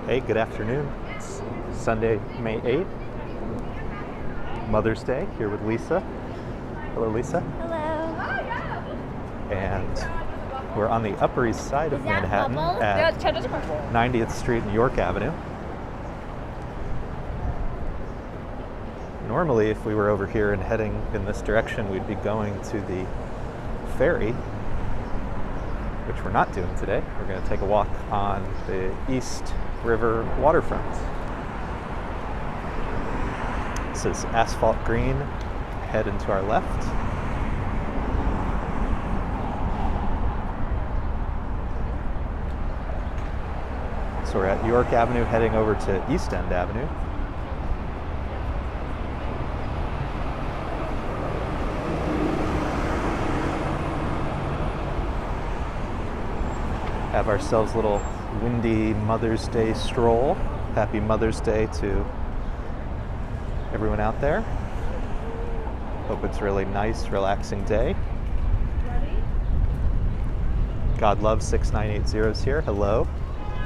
Hey, good afternoon. It's Sunday, May 8th, Mother's Day, here with Lisa. Hello, Lisa. Hello. And we're on the Upper East Side of Manhattan at 90th Street and York Avenue. Normally, if we were over here and heading in this direction, we'd be going to the ferry, which we're not doing today. We're going to take a walk on the East River waterfront. This is asphalt green, head into our left. So we're at York Avenue heading over to East End Avenue. Have ourselves a little windy Mother's Day stroll. Happy Mother's Day to everyone out there. Hope it's a really nice, relaxing day. God Love 6980 is here. Hello.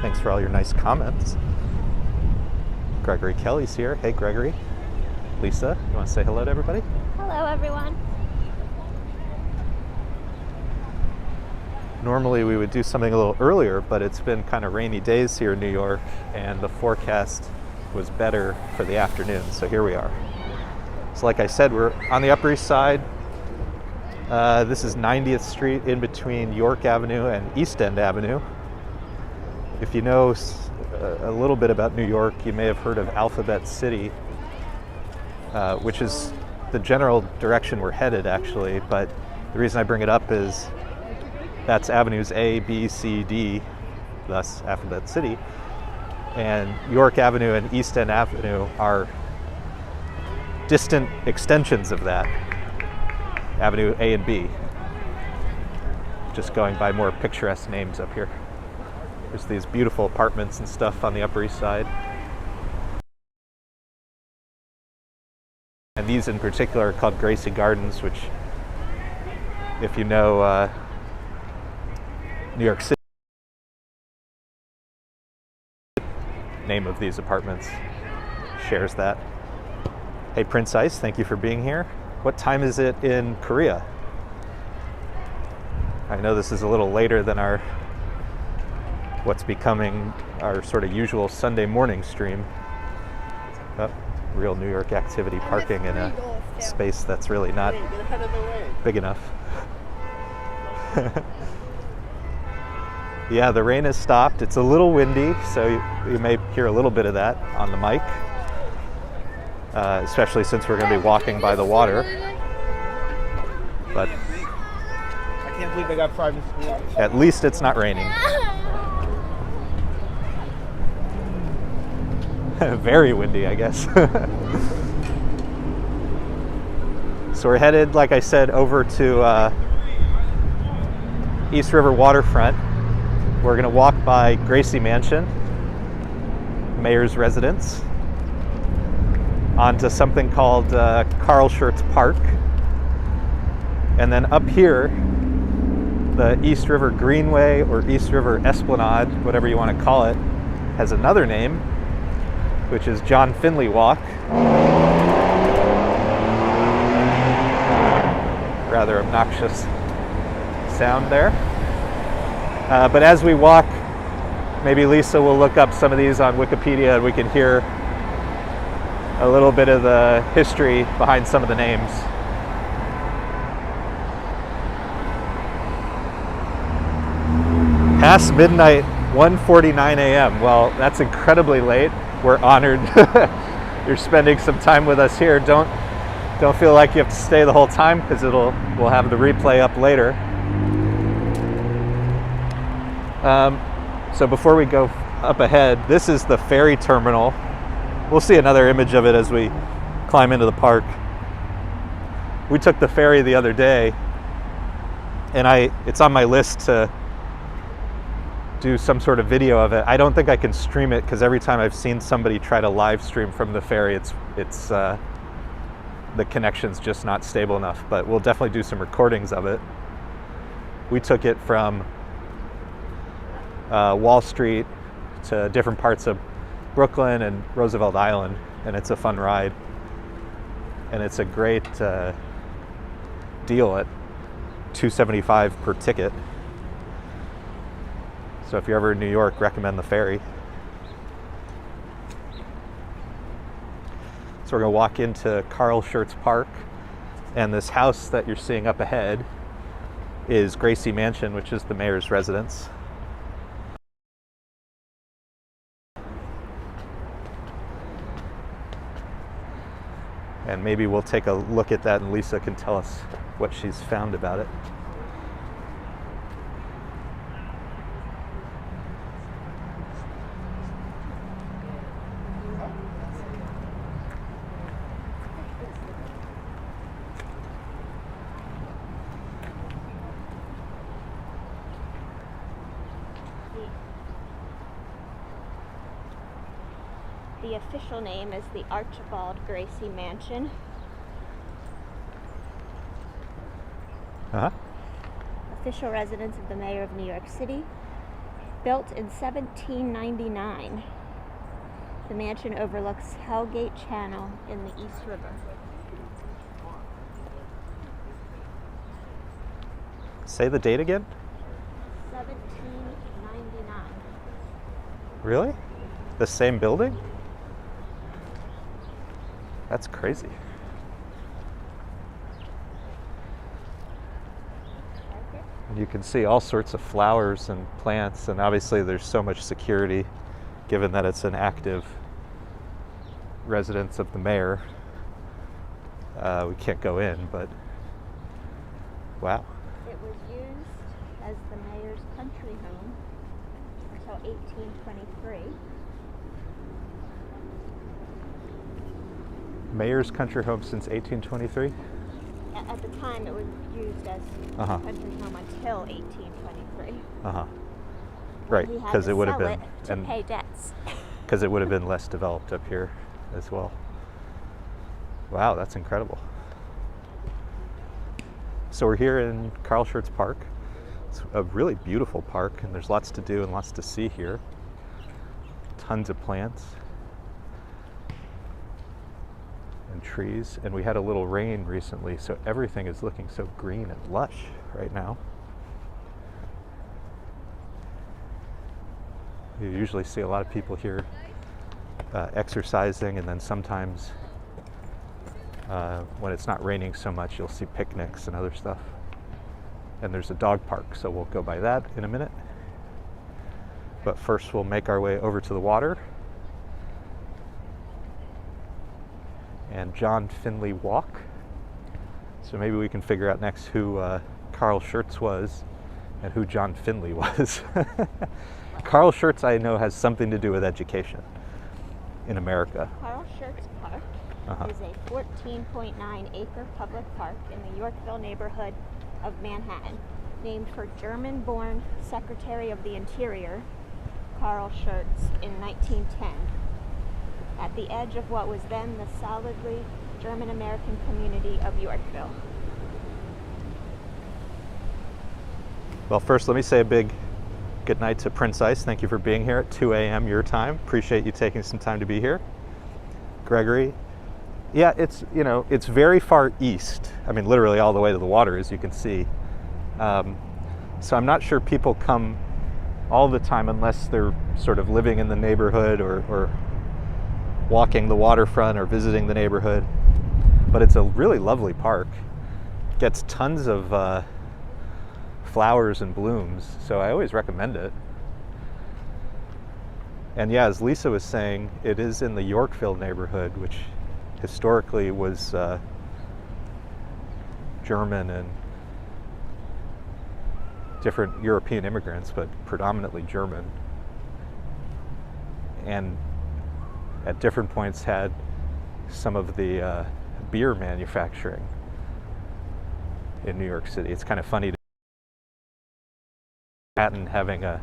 Thanks for all your nice comments. Gregory Kelly's here. Hey, Gregory. Lisa, you want to say hello to everybody? Hello, everyone. Normally we would do something a little earlier, but it's been kind of rainy days here in New York, and the forecast was better for the afternoon, so here we are. So like I said, we're on the Upper East Side. This is 90th Street in between York Avenue and East End Avenue. If you know a little bit about New York, you may have heard of Alphabet City, which is the general direction we're headed, actually, but the reason I bring it up is that's avenues A, B, C, D, thus Alphabet City. And York Avenue and East End Avenue are distant extensions of that, Avenue A and B. Just going by more picturesque names up here. There's these beautiful apartments and stuff on the Upper East Side. And these in particular are called Gracie Gardens, which, if you know New York City, name of these apartments shares that. Hey, Prince Ice, thank you for being here. What time is it in Korea? I know this is a little later than what's becoming our sort of usual Sunday morning stream. Oh, real New York activity, parking in a space that's really not big enough. Yeah, the rain has stopped. It's a little windy, so you may hear a little bit of that on the mic, especially since we're going to be walking by the water. But I can't believe they got private schools. At least it's not raining. Very windy, I guess. So we're headed, like I said, over to East River waterfront. We're going to walk by Gracie Mansion, mayor's residence, onto something called Carl Schertz Park. And then up here, the East River Greenway or East River Esplanade, whatever you want to call it, has another name, which is John Finley Walk. Rather obnoxious sound there. But as we walk, maybe Lisa will look up some of these on Wikipedia and we can hear a little bit of the history behind some of the names. Past midnight, 1:49 a.m. Well, that's incredibly late. We're honored you're spending some time with us here. Don't feel like you have to stay the whole time, because we'll have the replay up later. So before we go up ahead, this is the ferry terminal. We'll see another image of it as we climb into the park. We took the ferry the other day, and it's on my list to do some sort of video of it. I don't think I can stream it, because every time I've seen somebody try to live stream from the ferry, it's the connection's just not stable enough, but we'll definitely do some recordings of it. We took it from Wall Street to different parts of Brooklyn and Roosevelt Island, and it's a fun ride. And it's a great deal at $275 per ticket. So if you're ever in New York, recommend the ferry. So we're going to walk into Carl Schertz Park, and this house that you're seeing up ahead is Gracie Mansion, which is the mayor's residence. And maybe we'll take a look at that and Lisa can tell us what she's found about it. The official name is the Archibald Gracie Mansion. Uh-huh. Official residence of the mayor of New York City. Built in 1799. The mansion overlooks Hellgate Channel in the East River. Say the date again? 1799. Really? The same building? That's crazy. And you can see all sorts of flowers and plants, and obviously there's so much security given that it's an active residence of the mayor. We can't go in, but wow. It was used as the mayor's country home until 1823. Mayor's country home since 1823? At the time, it was used as Uh-huh. a country home until 1823. Uh-huh. Right, He had because to it would have sell been it to pay debts. because it would have been less developed up here as well. Wow, that's incredible. So we're here in Carl Schertz Park. It's a really beautiful park, and there's lots to do and lots to see here. Tons of plants and trees, and we had a little rain recently, so everything is looking so green and lush right now. You usually see a lot of people here exercising, and then sometimes when it's not raining so much, you'll see picnics and other stuff. And there's a dog park, so we'll go by that in a minute. But first we'll make our way over to the water and John Finley Walk. So maybe we can figure out next who Carl Schertz was and who John Finley was. Carl Schertz, I know, has something to do with education in America. Carl Schertz Park is a 14.9-acre public park in the Yorkville neighborhood of Manhattan, named for German-born Secretary of the Interior, Carl Schertz, in 1910, at the edge of what was then the solidly German-American community of Yorkville. Well, first let me say a big good night to Prince Ice. Thank you for being here at 2 a.m. your time. Appreciate you taking some time to be here. Gregory. Yeah, it's very far east. I mean, literally all the way to the water, as you can see. So I'm not sure people come all the time unless they're sort of living in the neighborhood or walking the waterfront or visiting the neighborhood. But it's a really lovely park. Gets tons of flowers and blooms, so I always recommend it. And yeah, as Lisa was saying, it is in the Yorkville neighborhood, which historically was German and different European immigrants, but predominantly German. And at different points had some of the beer manufacturing in New York City. It's kind of funny to Manhattan having a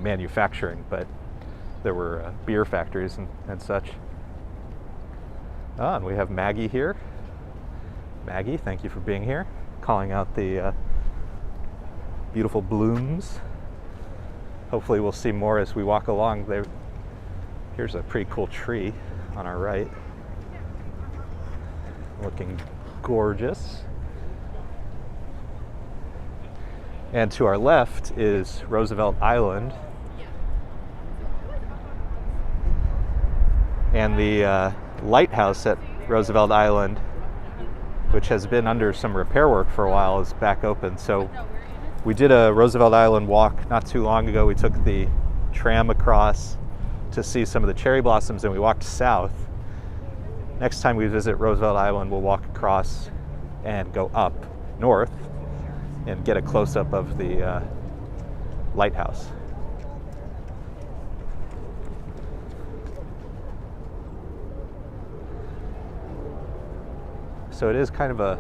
manufacturing, but there were beer factories and such. And we have Maggie here. Maggie, thank you for being here, calling out the beautiful blooms. hopefully we'll see more as we walk along. Here's a pretty cool tree on our right, looking gorgeous. And to our left is Roosevelt Island. And the lighthouse at Roosevelt Island, which has been under some repair work for a while, is back open. So we did a Roosevelt Island walk not too long ago. We took the tram across to see some of the cherry blossoms, and we walked south. Next time we visit Roosevelt Island, we'll walk across and go up north and get a close-up of the lighthouse. So it is kind of a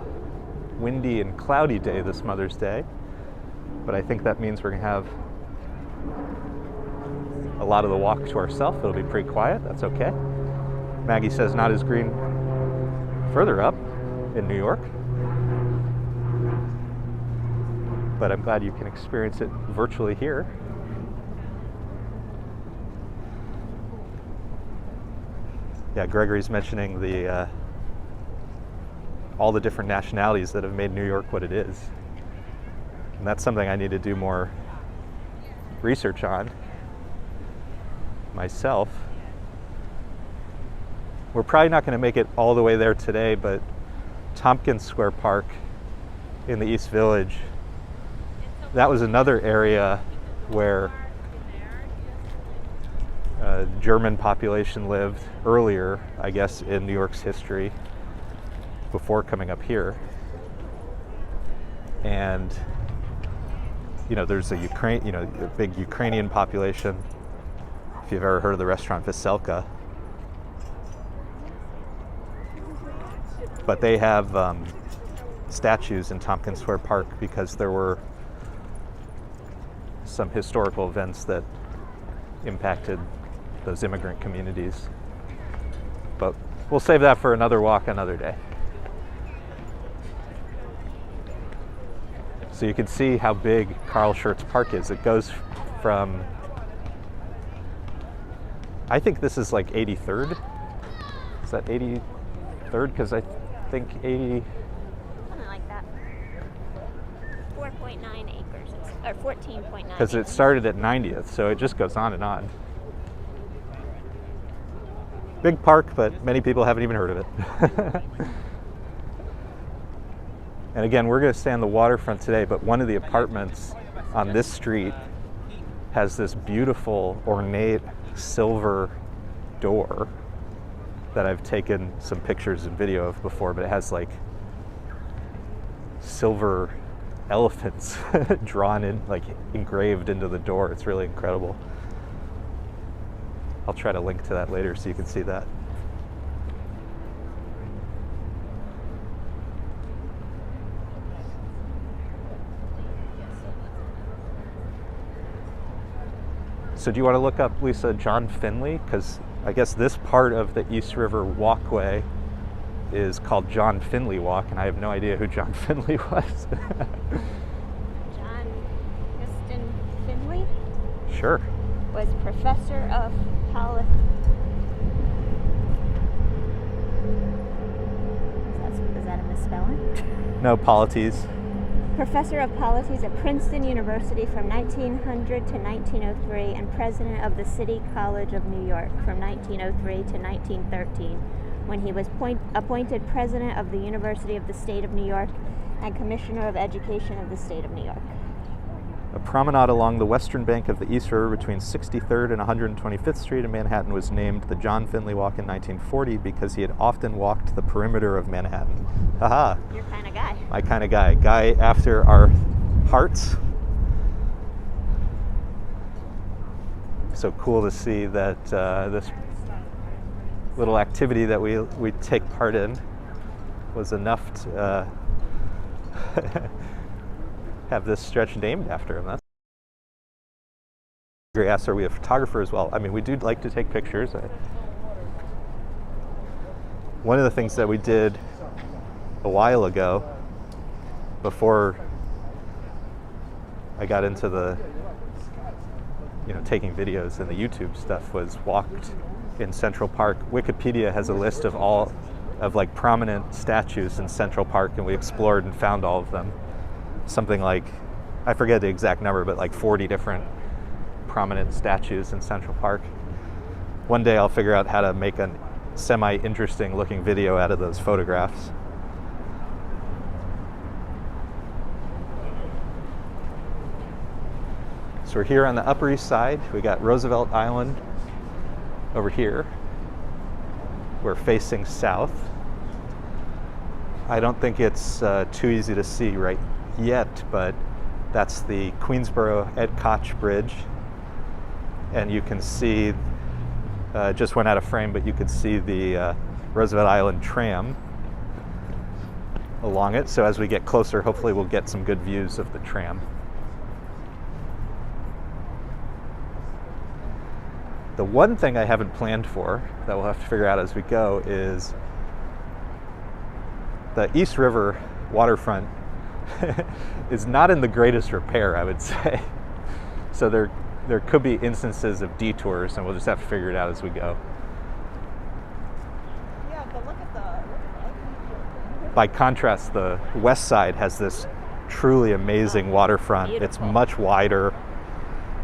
windy and cloudy day this Mother's Day, but I think that means we're going to have a lot of the walk to ourselves. It'll be pretty quiet. That's okay. Maggie says not as green further up in New York, but I'm glad you can experience it virtually here. Yeah, Gregory's mentioning the all the different nationalities that have made New York what it is. And that's something I need to do more research on myself. We're probably not going to make it all the way there today, but Tompkins Square Park in the East Village, that was another area where German population lived earlier, I guess, in New York's history, before coming up here. And there's a big Ukrainian population. If you've ever heard of the restaurant Veselka, but they have statues in Tompkins Square Park because there were some historical events that impacted those immigrant communities. But we'll save that for another walk another day. So you can see how big Carl Schertz Park is. It goes from, I think this is like 83rd. Is that 83rd? Because I think 80... Something like that. 4.9 acres, or 14.9. Because it started at 90th, so it just goes on and on. Big park, but many people haven't even heard of it. And again, we're going to stay on the waterfront today, but one of the apartments on this street has this beautiful, ornate silver door that I've taken some pictures and video of before, but it has like silver elephants drawn in, like engraved into the door. It's really incredible. I'll try to link to that later so you can see that. So do you want to look up, Lisa, John Finley? Because I guess this part of the East River Walkway is called John Finley Walk, and I have no idea who John Finley was. John Huston Finley? Sure. Was professor of Is that a misspelling? No, polities. Professor of Polities at Princeton University from 1900 to 1903 and president of the City College of New York from 1903 to 1913, when he was appointed president of the University of the State of New York and commissioner of education of the State of New York. A promenade along the western bank of the East River between 63rd and 125th Street in Manhattan was named the John Finley Walk in 1940 because he had often walked the perimeter of Manhattan. Haha. Your kind of guy. My kind of guy. Guy after our hearts. So cool to see that this little activity that we take part in was enough to have this stretch named after him. That's great. Yes, are we a photographer as well? I mean, we do like to take pictures. One of the things that we did a while ago, before I got into the taking videos and the YouTube stuff was walked in Central Park. Wikipedia has a list of all of like prominent statues in Central Park, and we explored and found all of them. Something like, I forget the exact number, but like 40 different prominent statues in Central Park. One day I'll figure out how to make a semi-interesting looking video out of those photographs. So we're here on the Upper East Side. We got Roosevelt Island over here. We're facing south. I don't think it's too easy to see right yet, but that's the Queensboro at Koch Bridge. And you can see, just went out of frame, but you can see the Roosevelt Island tram along it. So as we get closer, hopefully we'll get some good views of the tram. The one thing I haven't planned for, that we'll have to figure out as we go, is the East River waterfront is not in the greatest repair, I would say. So there could be instances of detours, and we'll just have to figure it out as we go. Yeah, but look at the... By contrast, the west side has this truly amazing waterfront. Beautiful. It's much wider.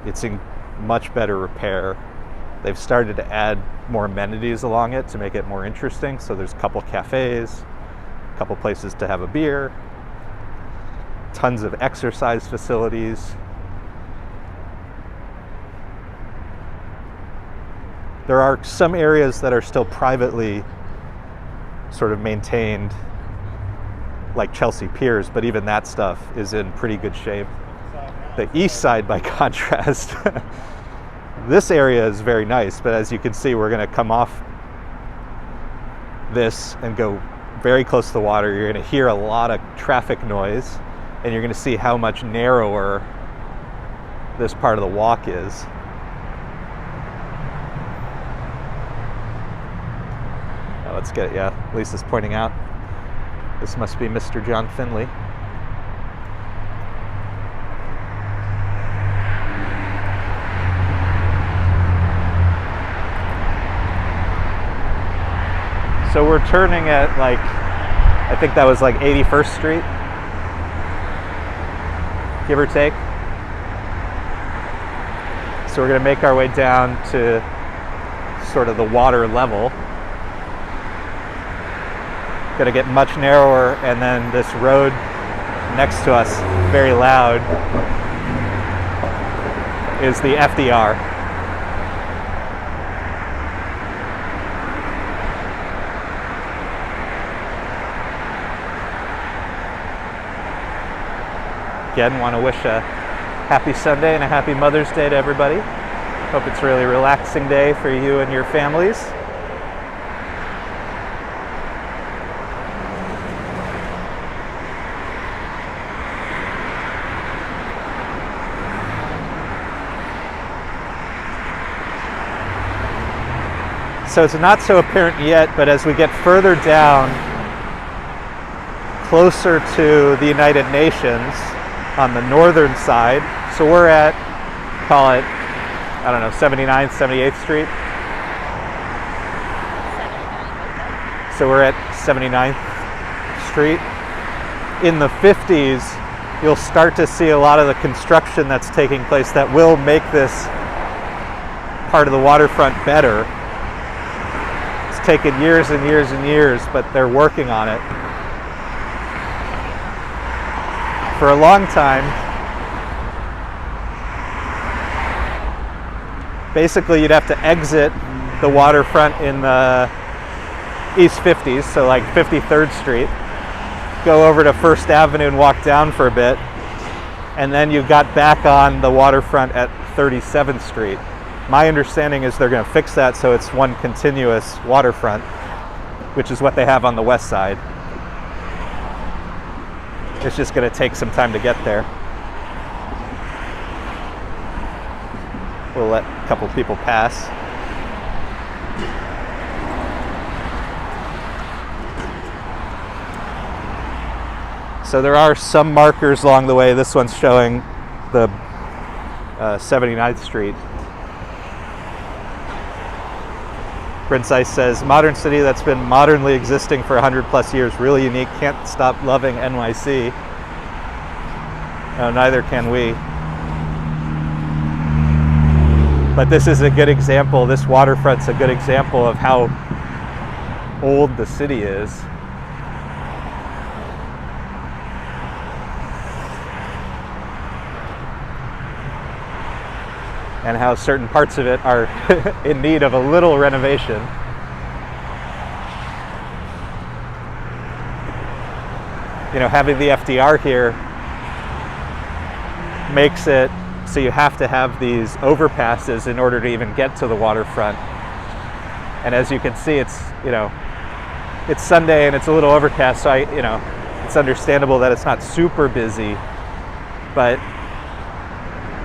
It's in much better repair. They've started to add more amenities along it to make it more interesting. So there's a couple cafes, a couple places to have a beer, tons of exercise facilities. There are some areas that are still privately sort of maintained, like Chelsea Piers, but even that stuff is in pretty good shape. The east side, by contrast, this area is very nice, but as you can see, we're going to come off this and go very close to the water. You're going to hear a lot of traffic noise, and you're going to see how much narrower this part of the walk is. Let's get it, yeah. Lisa's pointing out. This must be Mr. John Finley. So we're turning at like, I think that was like 81st Street, give or take. So we're gonna make our way down to sort of the water level. Gonna get much narrower, and then this road next to us, very loud, is the FDR. Again, want to wish a happy Sunday and a happy Mother's Day to everybody. Hope it's a really relaxing day for you and your families. So it's not so apparent yet, but as we get further down, closer to the United Nations on the northern side, so we're at, call it, I don't know, 79th, 78th Street. So we're at 79th Street. In the 50s, you'll start to see a lot of the construction that's taking place that will make this part of the waterfront better. It's taken years and years and years, but they're working on it. For a long time, basically you'd have to exit the waterfront in the East 50s, so like 53rd Street, go over to First Avenue and walk down for a bit, and then you got back on the waterfront at 37th Street. My understanding is they're going to fix that so it's one continuous waterfront, which is what they have on the west side. It's just going to take some time to get there. We'll let a couple people pass. So there are some markers along the way. This one's showing the 79th Street. Prince Ice says, modern city that's been modernly existing for 100 plus years, really unique, can't stop loving NYC. No, neither can we. But this is a good example, this waterfront's a good example of how old the city is. And how certain parts of it are in need of a little renovation. You know, having the FDR here makes it so you have to have these overpasses in order to even get to the waterfront. And as you can see, it's, you know, it's Sunday and it's a little overcast, so it's understandable that it's not super busy, but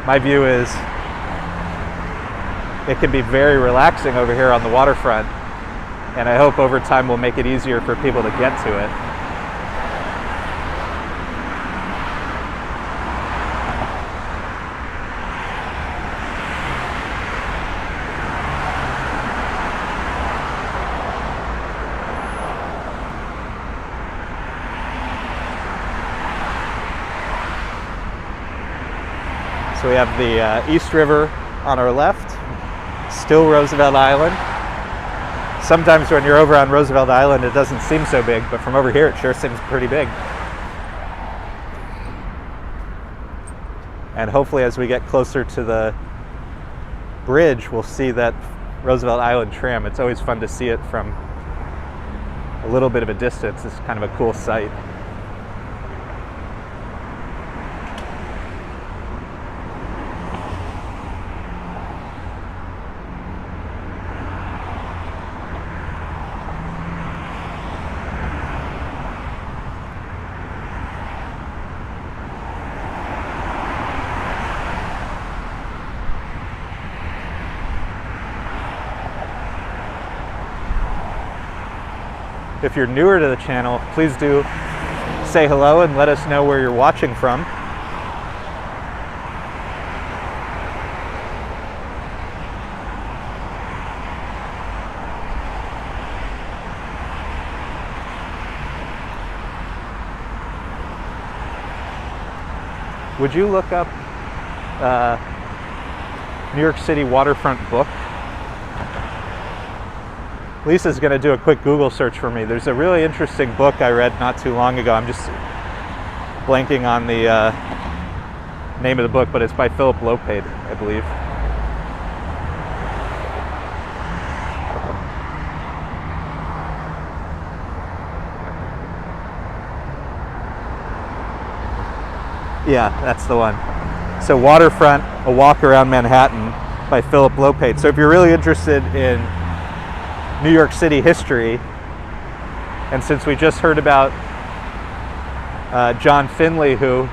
my view is it can be very relaxing over here on the waterfront, and I hope over time we'll make it easier for people to get to it. So we have the East River on our left. Still Roosevelt Island. Sometimes when you're over on Roosevelt Island it doesn't seem so big, but from over here it sure seems pretty big. And hopefully as we get closer to the bridge we'll see that Roosevelt Island tram. It's always fun to see it from a little bit of a distance. It's kind of a cool sight. If you're newer to the channel, please do say hello and let us know where you're watching from. Would you look up New York City waterfront book? Lisa's going to do a quick Google search for me. There's a really interesting book I read not too long ago. I'm just blanking on the name of the book, but it's by Philip Lopate, I believe. Yeah, that's the one. So Waterfront, A Walk Around Manhattan by Philip Lopate. So if you're really interested in New York City history, and since we just heard about John Finley, who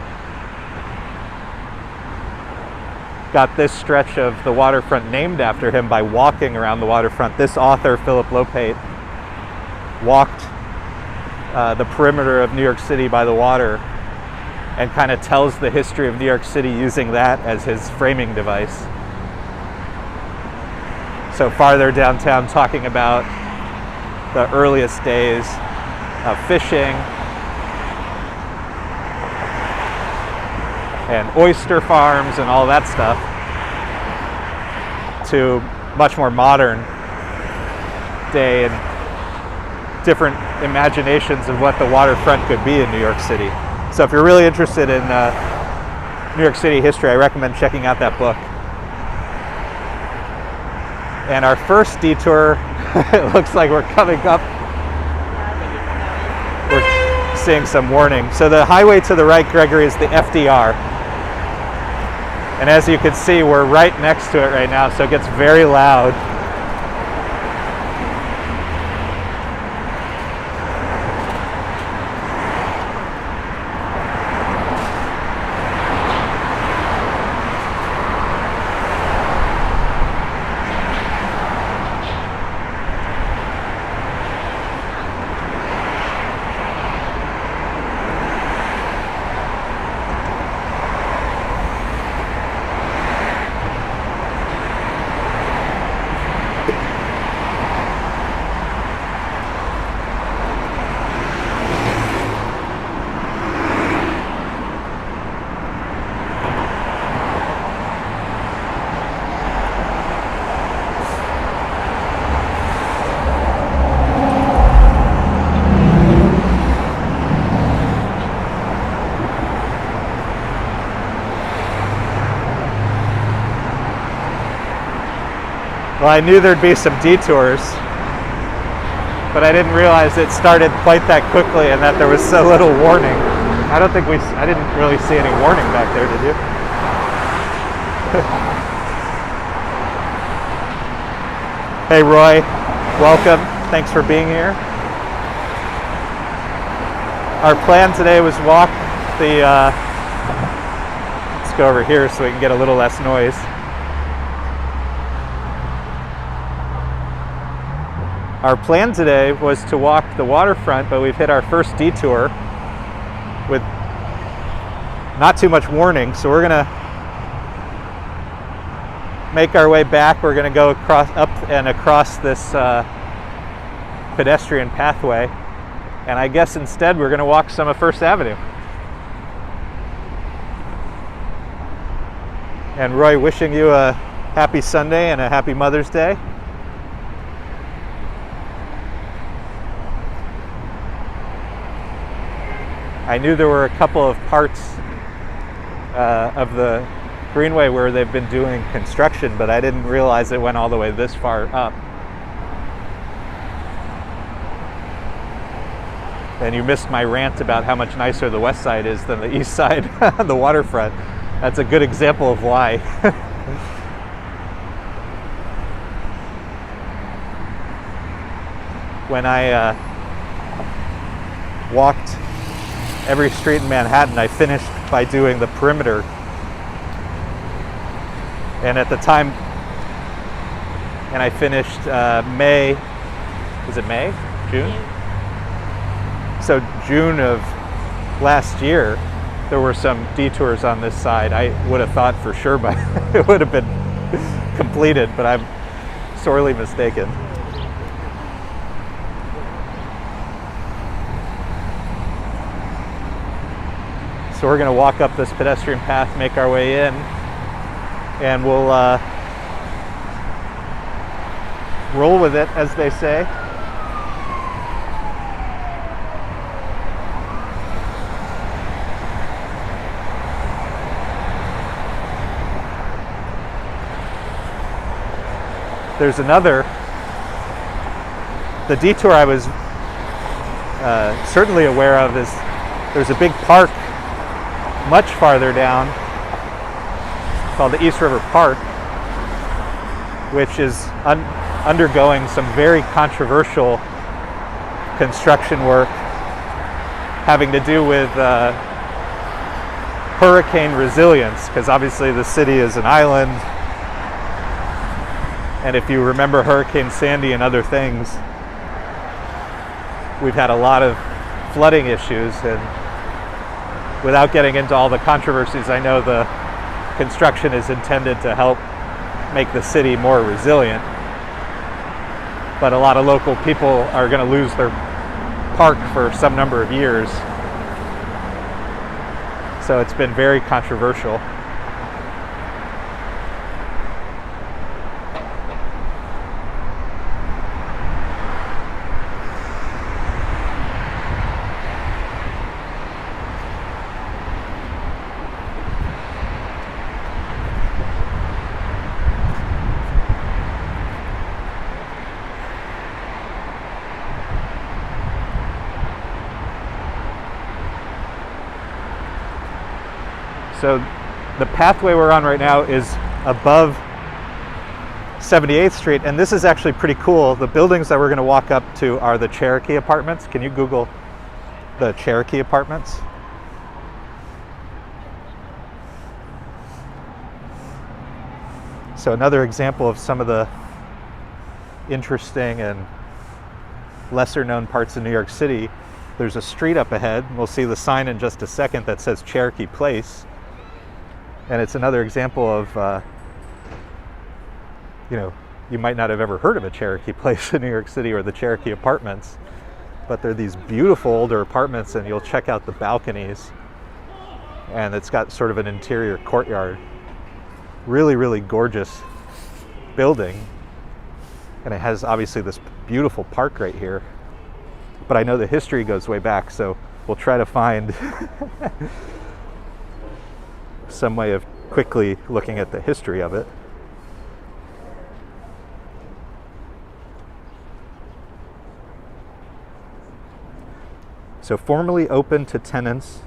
got this stretch of the waterfront named after him by walking around the waterfront, this author, Philip Lopate, walked the perimeter of New York City by the water and kind of tells the history of New York City using that as his framing device. So farther downtown, talking about the earliest days of fishing and oyster farms and all that stuff, to much more modern day and different imaginations of what the waterfront could be in New York City. So if you're really interested in New York City history, I recommend checking out that book. And our first detour, it looks like we're coming up. We're seeing some warning. So the highway to the right, Gregory, is the FDR. And as you can see, we're right next to it right now, so it gets very loud. Well, I knew there'd be some detours, but I didn't realize it started quite that quickly and that there was so little warning. I didn't really see any warning back there, did you? Hey Roy, welcome. Thanks for being here. Our plan today was walk the, let's go over here so we can get a little less noise. Our plan today was to walk the waterfront, but we've hit our first detour with not too much warning, so we're gonna make our way back. We're gonna go across this pedestrian pathway, and I guess instead we're gonna walk some of First Avenue. And Roy, wishing you a happy Sunday and a happy Mother's Day. I knew there were a couple of parts of the Greenway where they've been doing construction, but I didn't realize it went all the way this far up. And you missed my rant about how much nicer the west side is than the east side, the waterfront. That's a good example of why. When I walked every street in Manhattan, I finished by doing the perimeter. And at the time, and I finished May, was it May? June? So June of last year, there were some detours on this side. I would have thought for sure by it would have been completed, but I'm sorely mistaken. So we're going to walk up this pedestrian path, make our way in, and we'll roll with it, as they say. There's another, the detour I was certainly aware of is there's a big park much farther down called the East River Park, which is undergoing some very controversial construction work having to do with hurricane resilience, because obviously the city is an island, and if you remember Hurricane Sandy and other things, we've had a lot of flooding issues, and without getting into all the controversies, I know the construction is intended to help make the city more resilient, but a lot of local people are going to lose their park for some number of years. So it's been very controversial. So the pathway we're on right now is above 78th Street, and this is actually pretty cool. The buildings that we're going to walk up to are the Cherokee Apartments. Can you Google the Cherokee Apartments? So another example of some of the interesting and lesser known parts of New York City. There's a street up ahead. We'll see the sign in just a second that says Cherokee Place. And it's another example of, you might not have ever heard of a Cherokee Place in New York City or the Cherokee Apartments, but they're these beautiful older apartments, and you'll check out the balconies, and it's got sort of an interior courtyard. Really, really gorgeous building, and it has obviously this beautiful park right here, but I know the history goes way back, so we'll try to find some way of quickly looking at the history of it. So formally opened to tenants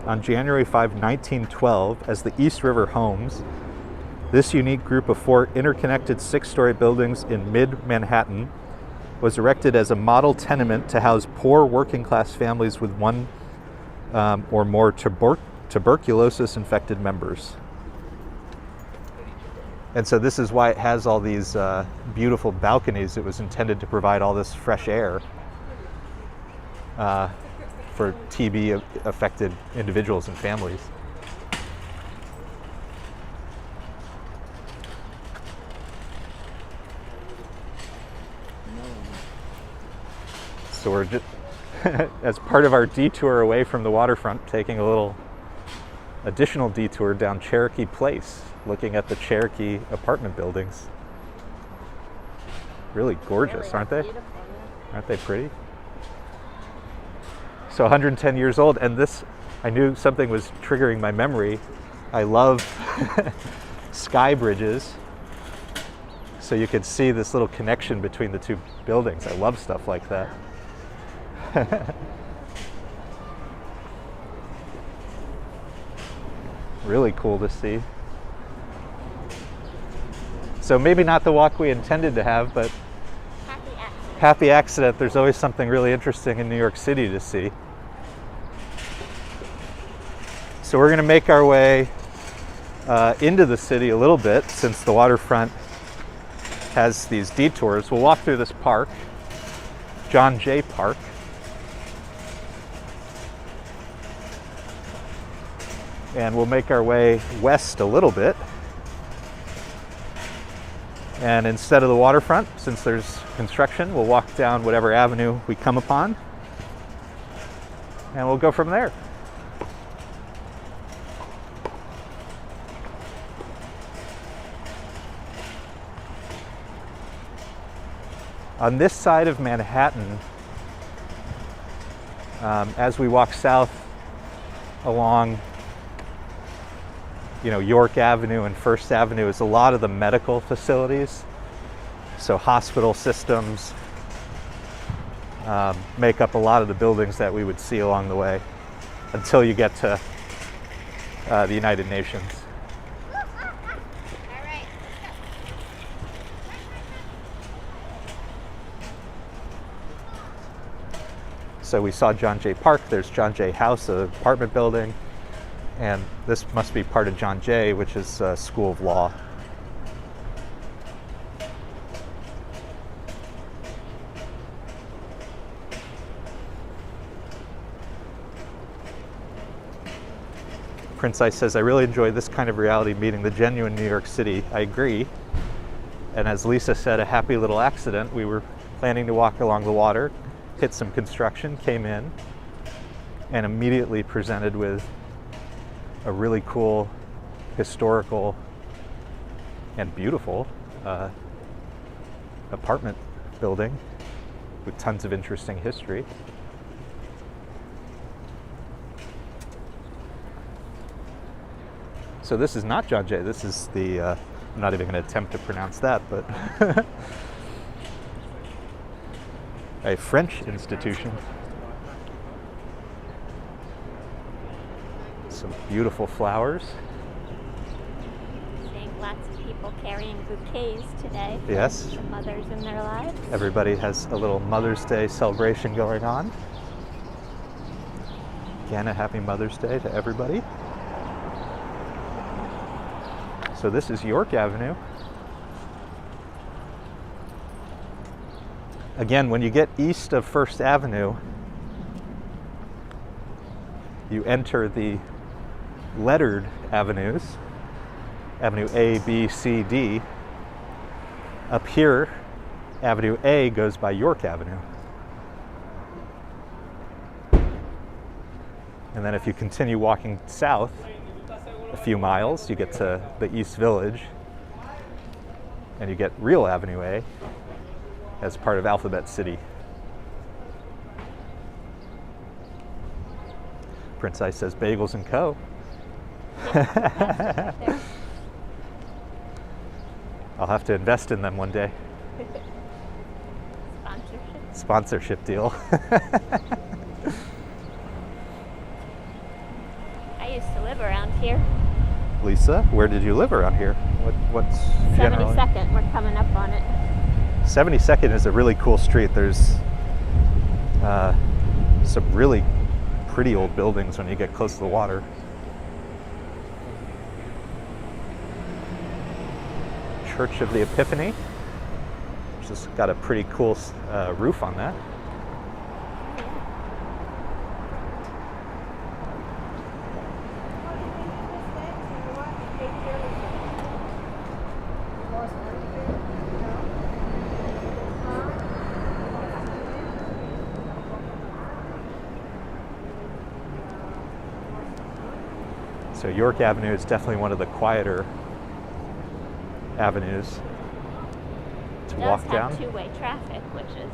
on January 5, 1912 as the East River Homes, this unique group of 4 interconnected 6-story buildings in mid-Manhattan was erected as a model tenement to house poor working-class families with one or more tuberculosis-infected members. And so this is why it has all these beautiful balconies. It was intended to provide all this fresh air for TB-affected individuals and families. So we're just, as part of our detour away from the waterfront, taking a little additional detour down Cherokee Place, looking at the Cherokee apartment buildings. Really gorgeous, aren't they? Aren't they pretty? So 110 years old, and this, I knew something was triggering my memory. I love sky bridges. So you could see this little connection between the 2 buildings. I love stuff like that. Really cool to see. So maybe not the walk we intended to have, but happy accident. There's always something really interesting in New York City to see. So we're going to make our way into the city a little bit, since the waterfront has these detours. We'll walk through this park, John Jay Park. And we'll make our way west a little bit. And instead of the waterfront, since there's construction, we'll walk down whatever avenue we come upon. And we'll go from there. On this side of Manhattan, as we walk south along York Avenue and First Avenue, is a lot of the medical facilities. So hospital systems make up a lot of the buildings that we would see along the way until you get to the United Nations. So we saw John Jay Park. There's John Jay House, an apartment building. And this must be part of John Jay, which is a School of Law. Prince Ice says, I really enjoy this kind of reality, meeting the genuine New York City. I agree. And as Lisa said, a happy little accident. We were planning to walk along the water, hit some construction, came in, and immediately presented with a really cool, historical, and beautiful apartment building with tons of interesting history. So this is not John Jay. This is the, I'm not even going to attempt to pronounce that, but a French institution. Some beautiful flowers. Seeing lots of people carrying bouquets today. Yes. The mothers in their lives. Everybody has a little Mother's Day celebration going on. Again, a happy Mother's Day to everybody. So this is York Avenue. Again, when you get east of First Avenue, you enter the lettered avenues, Avenue A, B, C, D. Up here, Avenue A goes by York Avenue. And then if you continue walking south a few miles, you get to the East Village, and you get real Avenue A as part of Alphabet City. Prince Ice says Bagels and Co. I'll have to invest in them one day. Sponsorship. Sponsorship deal. here. Lisa, where did you live around here? What's generally? 72nd, we're coming up on it. 72nd is a really cool street. There's some really pretty old buildings when you get close to the water. Church of the Epiphany, which has got a pretty cool roof on that. So York Avenue is definitely one of the quieter avenues to walk down. It does have two-way traffic, which is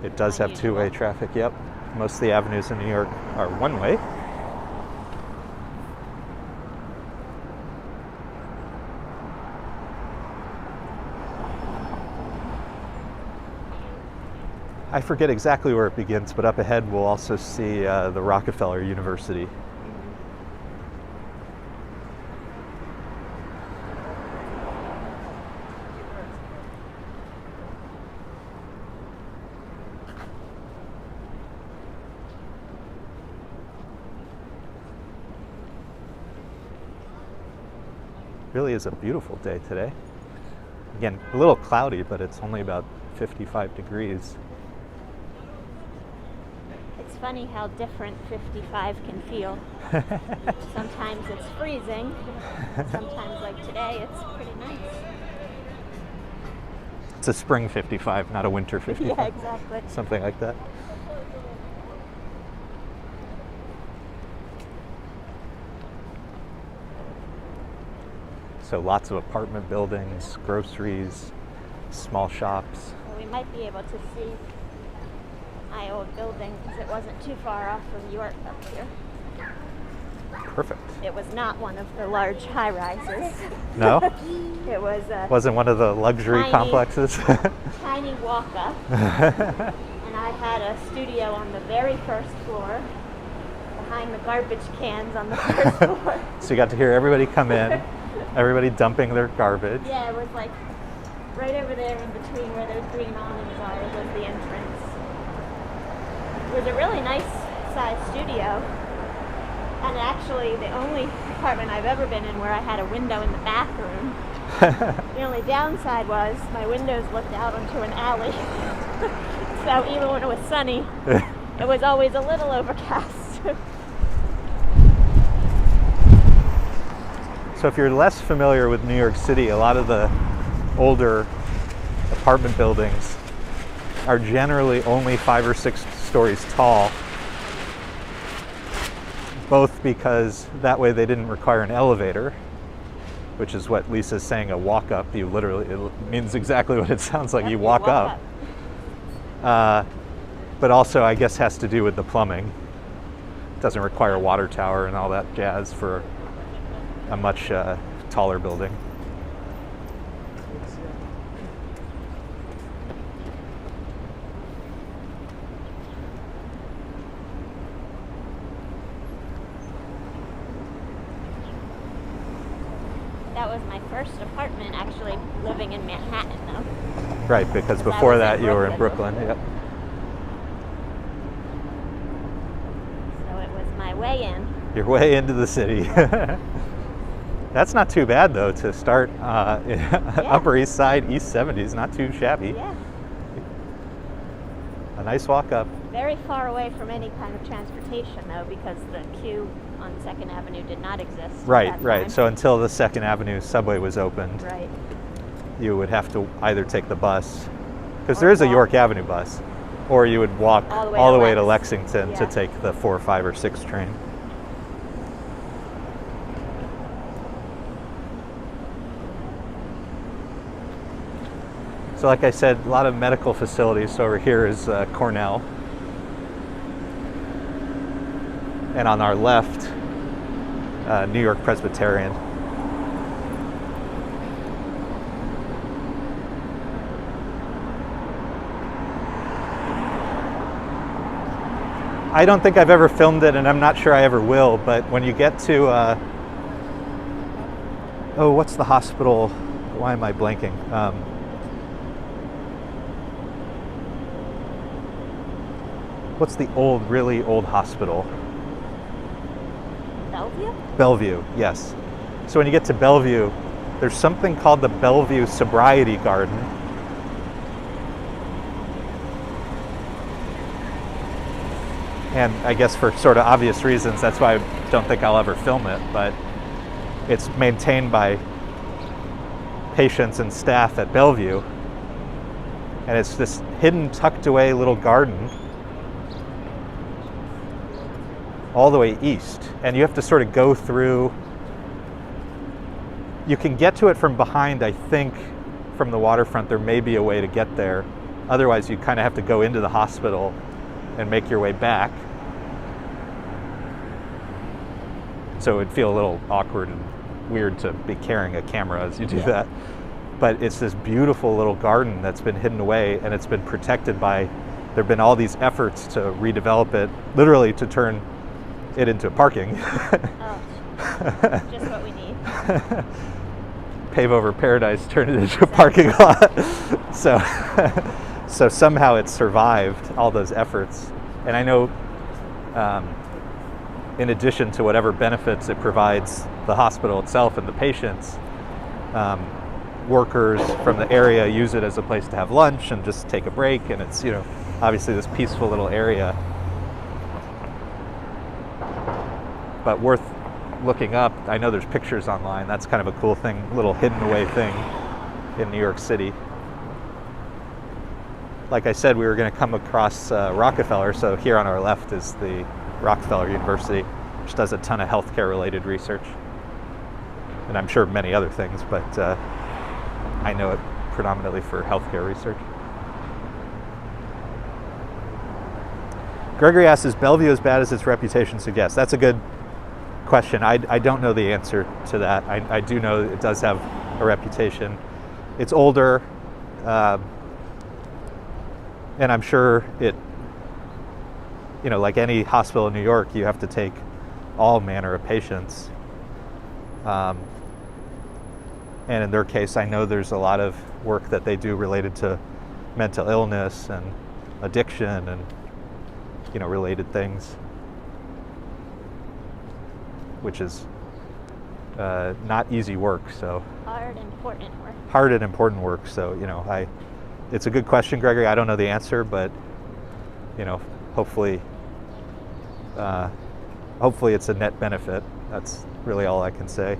It does have unusual. two-way traffic, yep. Most of the avenues in New York are one-way. I forget exactly where it begins, but up ahead we'll also see the Rockefeller University. Really is a beautiful day today. Again, a little cloudy, but it's only about 55 degrees. It's funny how different 55 can feel. Sometimes it's freezing. Sometimes, like today, it's pretty nice. It's a spring 55, not a winter 55. Yeah, exactly. Something like that. So lots of apartment buildings, groceries, small shops. Well, we might be able to see my old building because it wasn't too far off from York up here. Perfect. It was not one of the large high-rises. No? It was a Wasn't one of the luxury Tiny. complexes? tiny walk-up, and I had a studio on the very first floor, behind the garbage cans on the first floor. So you got to hear everybody come in, everybody dumping their garbage. Yeah, it was like right over there in between where those green awnings are was the entrance. It was a really nice sized studio, and actually the only apartment I've ever been in where I had a window in the bathroom. The only downside was my windows looked out onto an alley. So even when it was sunny, it was always a little overcast. So if you're less familiar with New York City, a lot of the older apartment buildings are generally only 5 or 6 stories tall, both because that way they didn't require an elevator, which is what Lisa's saying, a walk up. You literally, it means exactly what it sounds like. Yep, you walk up. But also I guess has to do with the plumbing. It doesn't require a water tower and all that jazz for a much taller building. That was my first apartment actually living in Manhattan though. Right, because I before was in that you were in Brooklyn. Brooklyn. Yep. So it was my way in. You're way into the city. That's not too bad though to start Upper East Side, East 70s, not too shabby. Yeah. A nice walk up. Very far away from any kind of transportation though, because the queue on 2nd Avenue did not exist. at Right, that right. time. So until the 2nd Avenue subway was opened, Right. you would have to either take the bus, because Or there is a walk. York Avenue bus, or you would walk All the way to Lex. Lexington to Yeah. take the 4, 5, or 6 train. So like I said, a lot of medical facilities. So over here is Cornell. And on our left, New York Presbyterian. I don't think I've ever filmed it, and I'm not sure I ever will, but when you get to oh, what's the hospital? Why am I blanking? What's the really old hospital? Bellevue? Bellevue, yes. So when you get to Bellevue, there's something called the Bellevue Sobriety Garden. And I guess for sort of obvious reasons, that's why I don't think I'll ever film it, but it's maintained by patients and staff at Bellevue. And it's this hidden, tucked away little garden all the way east. And you have to sort of go through. You can get to it from behind, I think, from the waterfront. There may be a way to get there. Otherwise, you kind of have to go into the hospital and make your way back. So it'd feel a little awkward and weird to be carrying a camera as you do that. But it's this beautiful little garden that's been hidden away, and it's been protected by, there have been all these efforts to redevelop it, literally to turn it into parking. Oh, just what we need. Pave over paradise, turn it into a parking lot. So somehow it survived all those efforts. And I know, in addition to whatever benefits it provides the hospital itself and the patients, workers from the area use it as a place to have lunch and just take a break. And it's, you know, obviously this peaceful little area. But worth looking up. I know there's pictures online. That's kind of a cool thing, little hidden away thing in New York City. Like I said, we were going to come across Rockefeller. So here on our left is the Rockefeller University, which does a ton of healthcare related research. And I'm sure many other things, but I know it predominantly for healthcare research. Gregory asks, is Bellevue as bad as its reputation suggests? That's a good question. I don't know the answer to that. I do know it does have a reputation. It's older, and I'm sure it, you know, like any hospital in New York, you have to take all manner of patients. And in their case, I know there's a lot of work that they do related to mental illness and addiction and, you know, related things, which is not easy work. So Hard, important work. Hard and important work. So, you know, it's a good question, Gregory. I don't know the answer, but, you know, hopefully it's a net benefit. That's really all I can say.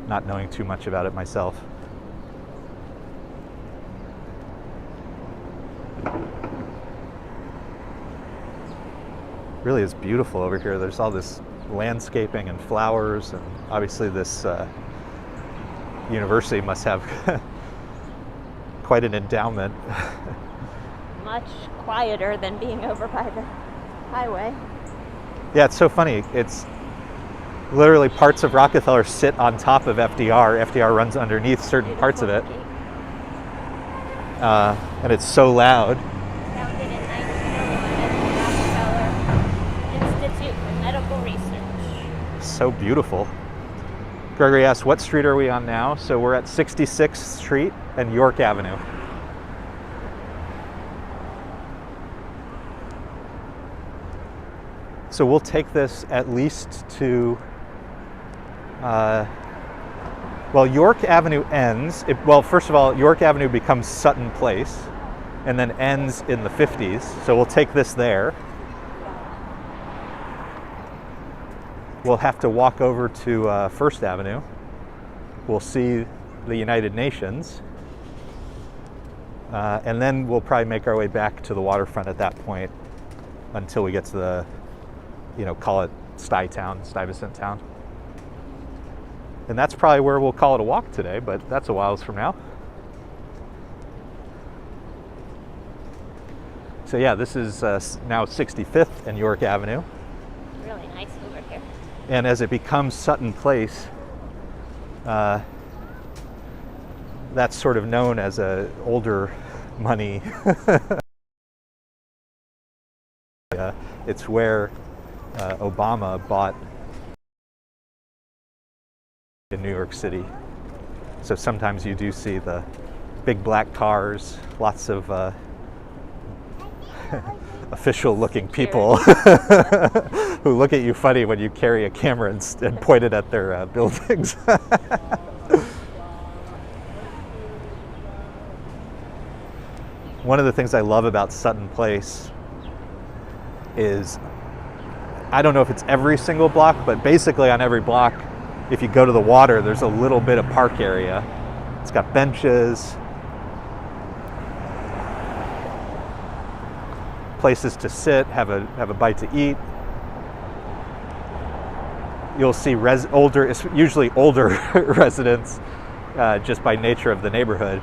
Not knowing too much about it myself. Really is beautiful over here. There's all this landscaping and flowers, and obviously this university must have quite an endowment. Much quieter than being over by the highway. Yeah, it's so funny. It's literally parts of Rockefeller sit on top of FDR. FDR runs underneath certain parts of it. And it's so loud. Founded in 1901 as the Rockefeller Institute for Medical Research. So beautiful. Gregory asks, what street are we on now? So we're at 66th Street and York Avenue. So we'll take this at least to, well, York Avenue ends, well, first of all, York Avenue becomes Sutton Place and then ends in the 50s. So we'll take this there. We'll have to walk over to First Avenue. We'll see the United Nations. And then we'll probably make our way back to the waterfront at that point until we get to the, you know, call it Stuyvesant Town. And that's probably where we'll call it a walk today, but that's a while from now. So yeah, this is now 65th and York Avenue. Really nice over here. And as it becomes Sutton Place, that's sort of known as a older money. It's where Obama bought in New York City. So sometimes you do see the big black cars, lots of official-looking people who look at you funny when you carry a camera and point it at their buildings. One of the things I love about Sutton Place is, I don't know if it's every single block, but basically on every block, if you go to the water, there's a little bit of park area. It's got benches, places to sit, have a bite to eat. You'll see it's usually older residents, just by nature of the neighborhood,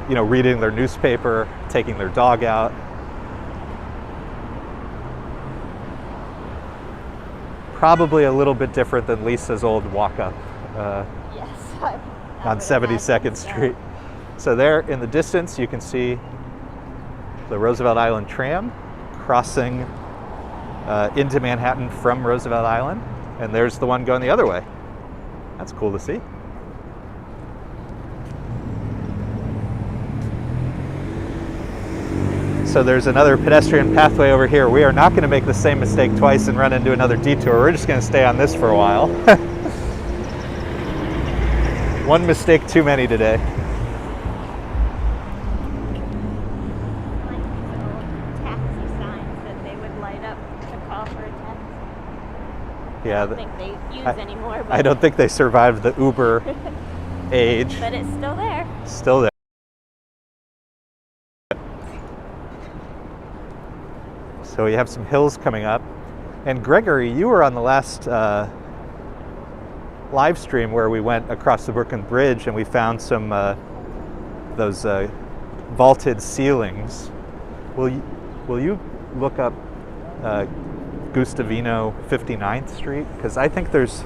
reading their newspaper, taking their dog out. Probably a little bit different than Lisa's old walk-up Yes. on 72nd Street. So there in the distance, you can see the Roosevelt Island tram crossing into Manhattan from Roosevelt Island. And there's the one going the other way. That's cool to see. So there's another pedestrian pathway over here. We are not going to make the same mistake twice and run into another detour. We're just going to stay on this for a while. One mistake too many today. Taxi signs that they would light up to call for a taxi. Yeah, I don't think they use anymore. But I don't think they survived the Uber age. But it's still there. Still there. So we have some hills coming up. And Gregory, you were on the last live stream where we went across the Brooklyn Bridge and we found some those vaulted ceilings. Will you look up Gustavino 59th Street? Because I think there's...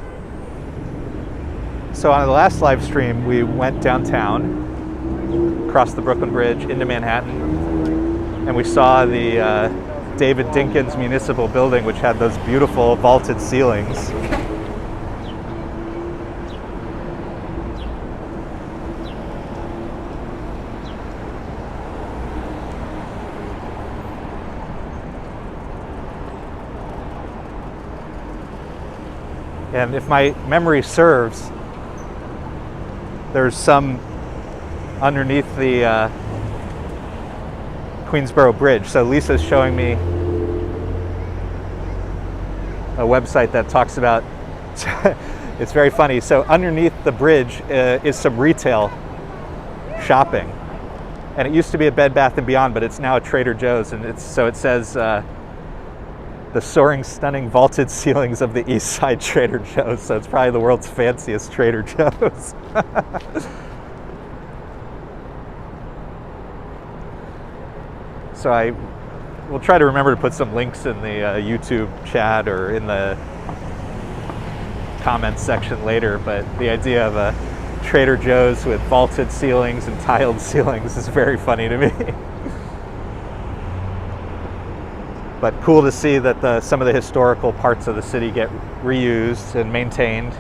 So on the last live stream, we went downtown, across the Brooklyn Bridge into Manhattan, and we saw the David Dinkins Municipal Building, which had those beautiful vaulted ceilings. And if my memory serves, there's some underneath the Queensboro Bridge. So Lisa's showing me a website that talks about, it's very funny. So underneath the bridge is some retail shopping. And it used to be a Bed Bath & Beyond, but it's now a Trader Joe's. And it says, the soaring, stunning vaulted ceilings of the East Side Trader Joe's. So it's probably the world's fanciest Trader Joe's. So I will try to remember to put some links in the YouTube chat or in the comments section later, but the idea of a Trader Joe's with vaulted ceilings and tiled ceilings is very funny to me. But cool to see that some of the historical parts of the city get reused and maintained.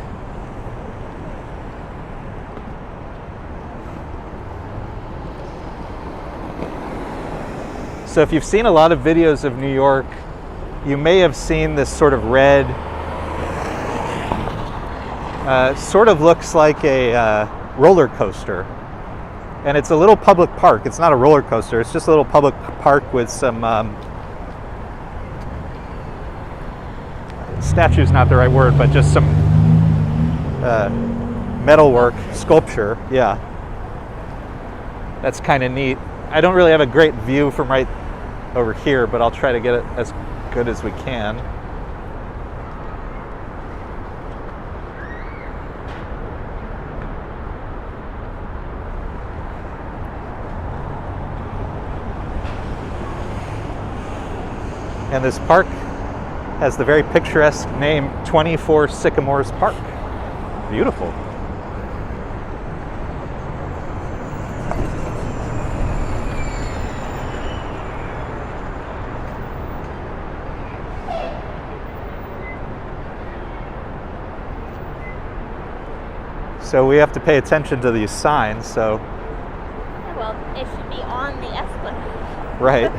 So if you've seen a lot of videos of New York, you may have seen this sort of red, sort of looks like a roller coaster. And it's a little public park. It's not a roller coaster, it's just a little public park with some, statue's not the right word, but just some metalwork, sculpture, yeah. That's kind of neat. I don't really have a great view from right over here, but I'll try to get it as good as we can. And this park has the very picturesque name 24 Sycamores Park. Beautiful. So we have to pay attention to these signs, so. Yeah, well, it should be on the Esplanade. Right.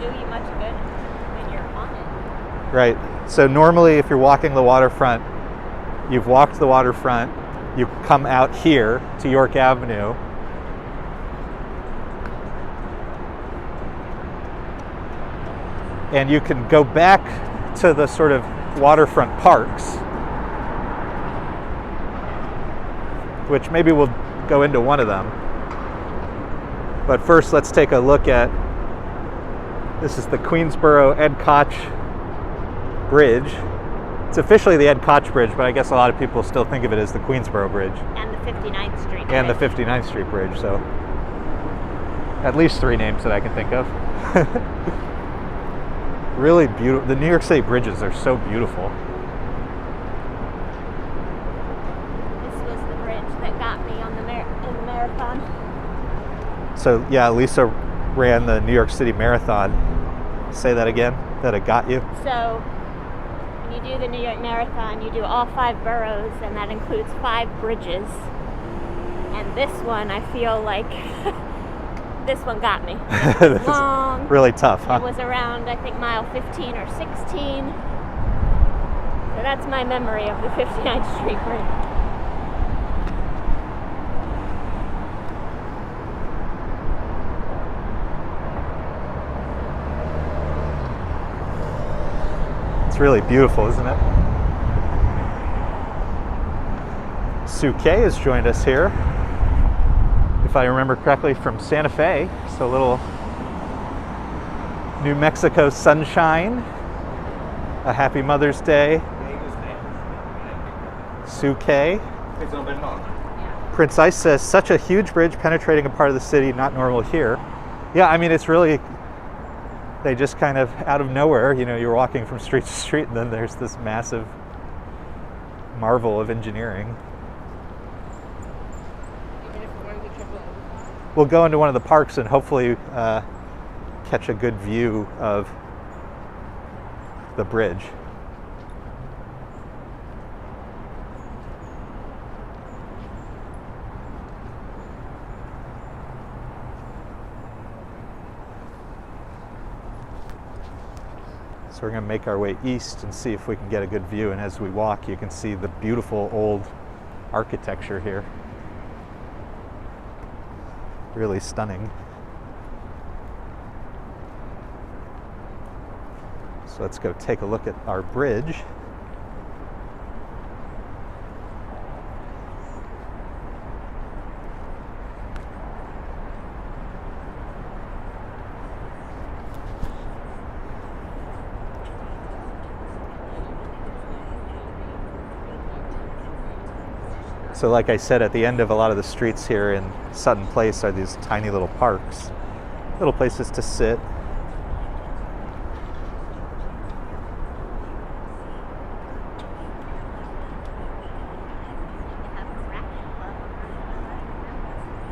Do you much good when you're on it. Right. So normally if you're walking the waterfront, you've walked the waterfront, you come out here to York Avenue. And you can go back to the sort of waterfront parks, which maybe we'll go into one of them. But first, let's take a look at, this is the Queensboro Ed Koch Bridge. It's officially the Ed Koch Bridge, but I guess a lot of people still think of it as the Queensboro Bridge. And the 59th Street Bridge. And the 59th Street Bridge, so at least 3 names that I can think of. Really beautiful. The New York City bridges are so beautiful. This was the bridge that got me on the in the marathon. So yeah, Lisa ran the New York City Marathon. Say that again, that it got you? So when you do the New York Marathon, you do all 5 boroughs, and that includes 5 bridges. And this one, I feel like this one got me. It was long. Really tough, huh? It was around, I think, mile 15 or 16. So that's my memory of the 59th Street Bridge. It's really beautiful, isn't it? Sue Kay has joined us here, if I remember correctly, from Santa Fe. So a little New Mexico sunshine. A happy Mother's Day. Sue Kay. Prince Ice says, such a huge bridge penetrating a part of the city not normal here. Yeah, I mean, it's really, they just kind of out of nowhere, you know, you're walking from street to street and then there's this massive marvel of engineering. We'll go into one of the parks and hopefully catch a good view of the bridge. So we're going to make our way east and see if we can get a good view. And as we walk, you can see the beautiful old architecture here. Really stunning. So let's go take a look at our bridge. So like I said, at the end of a lot of the streets here in Sutton Place are these tiny little parks, little places to sit.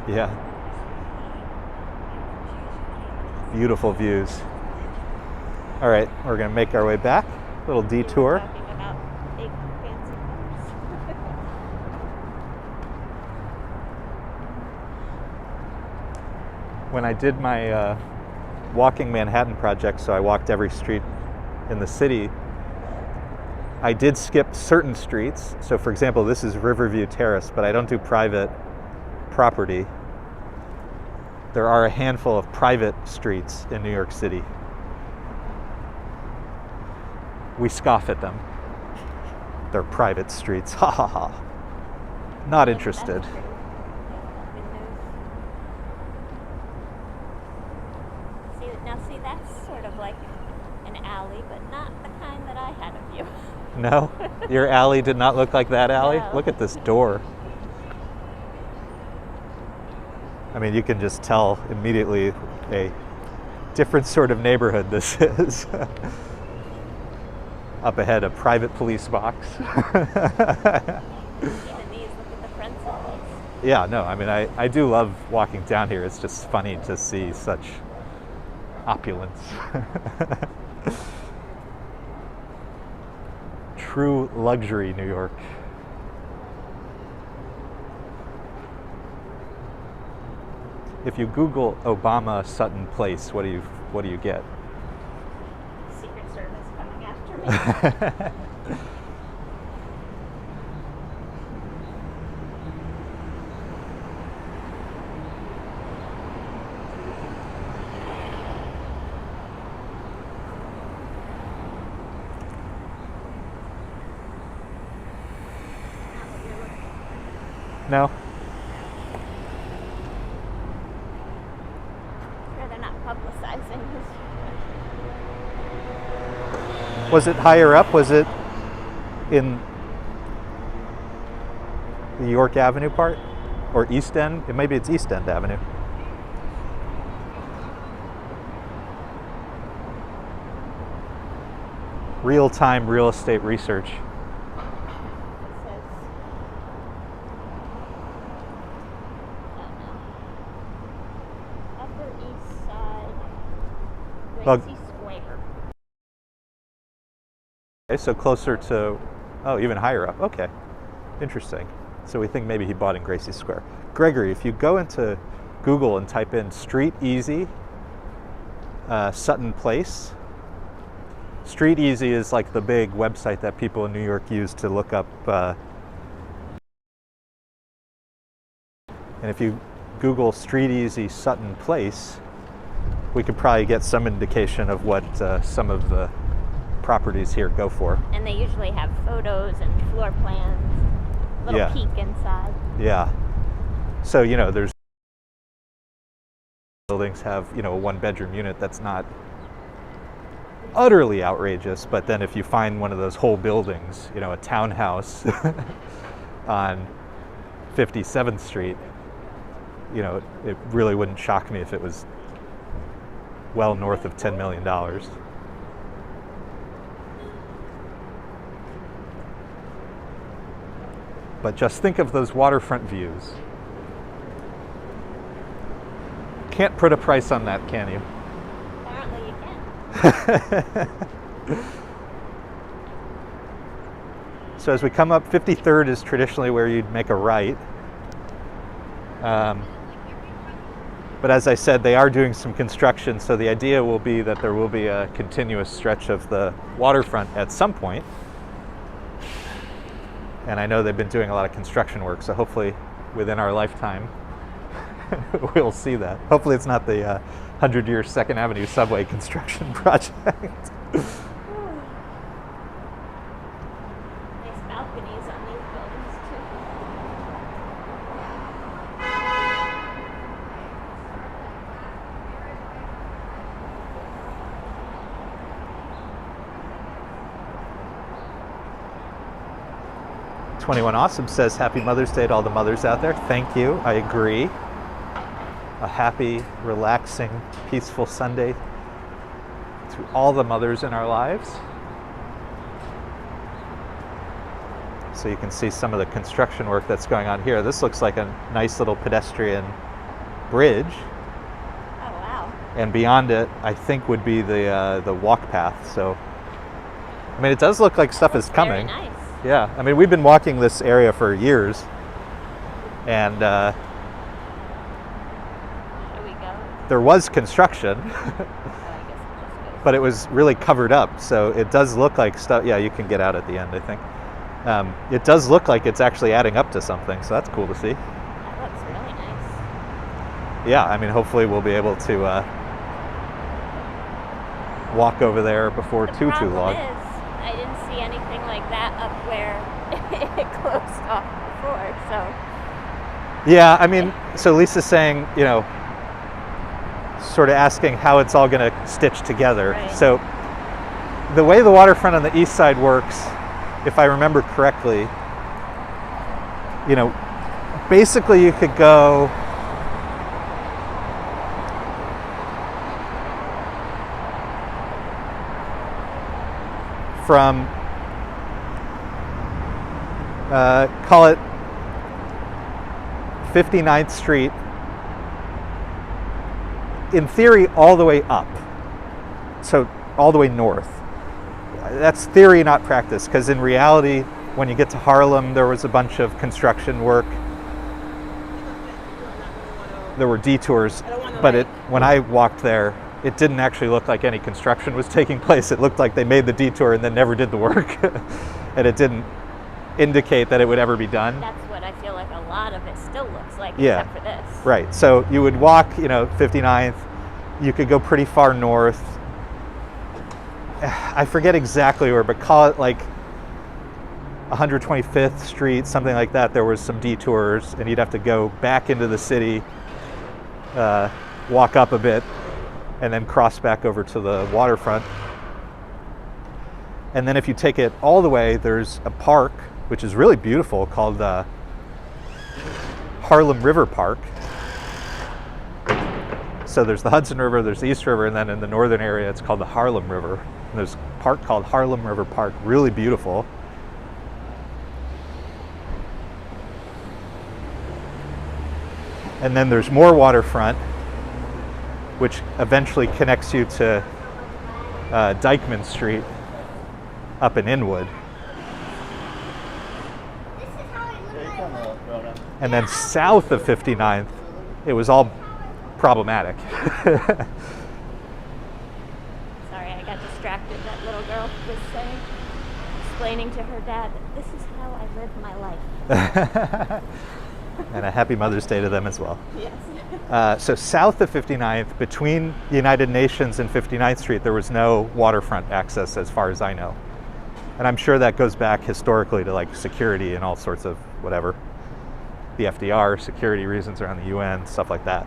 Yeah. Beautiful views. All right, we're going to make our way back. Little detour. When I did my walking Manhattan project, so I walked every street in the city, I did skip certain streets. So for example, this is Riverview Terrace, but I don't do private property. There are a handful of private streets in New York City. We scoff at them. They're private streets. Ha ha ha. Not interested. See, that's sort of like an alley, but not the kind that I had of you. No? Your alley did not look like that alley? No. Look at this door. I mean, you can just tell immediately a different sort of neighborhood this is. Up ahead, a private police box. Even these, look at the fronts of these. Yeah, no, I mean, I do love walking down here. It's just funny to see such opulence. True luxury, New York. if you Google Obama Sutton Place, what do you get? Secret Service coming after me. No? Sure, they're not publicizing this. Was it higher up? Was it in the York Avenue part? Or East End? Maybe it's East End Avenue. Real-time real estate research. Gracie Square. Okay, so closer to, oh, even higher up. Okay, interesting. So we think maybe he bought in Gracie Square. Gregory, if you go into Google and type in Street Easy, Sutton Place. Street Easy is like the big website that people in New York use to look up. And if you Google Street Easy Sutton Place, we could probably get some indication of what some of the properties here go for. And they usually have photos and floor plans, little peek inside. Yeah. So, you know, there's buildings have, you know, a one-bedroom unit that's not utterly outrageous, but then if you find one of those whole buildings, you know, a townhouse on 57th Street, you know, it really wouldn't shock me if it was well north of $10 million. But just think of those waterfront views. Can't put a price on that, can you? Apparently you can. So as we come up, 53rd is traditionally where you'd make a right. But as I said, they are doing some construction, so the idea will be that there will be a continuous stretch of the waterfront at some point. And I know they've been doing a lot of construction work, so hopefully within our lifetime we'll see that. Hopefully it's not the 100-year 2nd Avenue subway construction project. Nice balconies on these buildings too. Awesome says, Happy Mother's Day to all the mothers out there. Thank you. I agree. A happy, relaxing, peaceful Sunday to all the mothers in our lives. So you can see some of the construction work that's going on here. This looks like a nice little pedestrian bridge. Oh, wow. And beyond it, I think would be the walk path. So, I mean, it does look like stuff is coming. Very nice. Yeah, I mean, we've been walking this area for years, and Should we go? there was construction, Oh, I guess it just goes. but it was really covered up, so it does look like stuff. Yeah, you can get out at the end, I think. It does look like it's actually adding up to something, so that's cool to see. That looks really nice. Yeah, I mean, hopefully we'll be able to walk over there before too long. The problem is, I didn't see anything like that up where it closed off before, so. Yeah, I mean, so Lisa's saying, you know, sort of asking how it's all going to stitch together. Right. So the way the waterfront on the east side works, if I remember correctly, you know, basically you could go from, call it 59th Street, in theory, all the way up. So all the way north. That's theory, not practice, because in reality, when you get to Harlem, there was a bunch of construction work. there were detours, but when I walked there, it didn't actually look like any construction was taking place. It looked like they made the detour and then never did the work. And it didn't indicate that it would ever be done. That's what I feel like a lot of it still looks like, Yeah. except for this. Right. So you would walk, 59th. You could go pretty far north. I forget exactly where, but call it like 125th Street, something like that. There was some detours, and you'd have to go back into the city, walk up a bit, and then cross back over to the waterfront. And then if you take it all the way, there's a park, which is really beautiful, called Harlem River Park. So there's the Hudson River, there's the East River, and then in the northern area, it's called the Harlem River. And there's a park called Harlem River Park, really beautiful. And then there's more waterfront, which eventually connects you to Dyckman Street up in Inwood. And then south of 59th, it was all problematic. Sorry, I got distracted. That little girl was explaining to her dad that this is how I live my life. And a happy Mother's Day to them as well. Yes. So south of 59th, between United Nations and 59th Street, there was no waterfront access as far as I know. And I'm sure that goes back historically to like security and all sorts of whatever. The FDR, security reasons around the UN, stuff like that.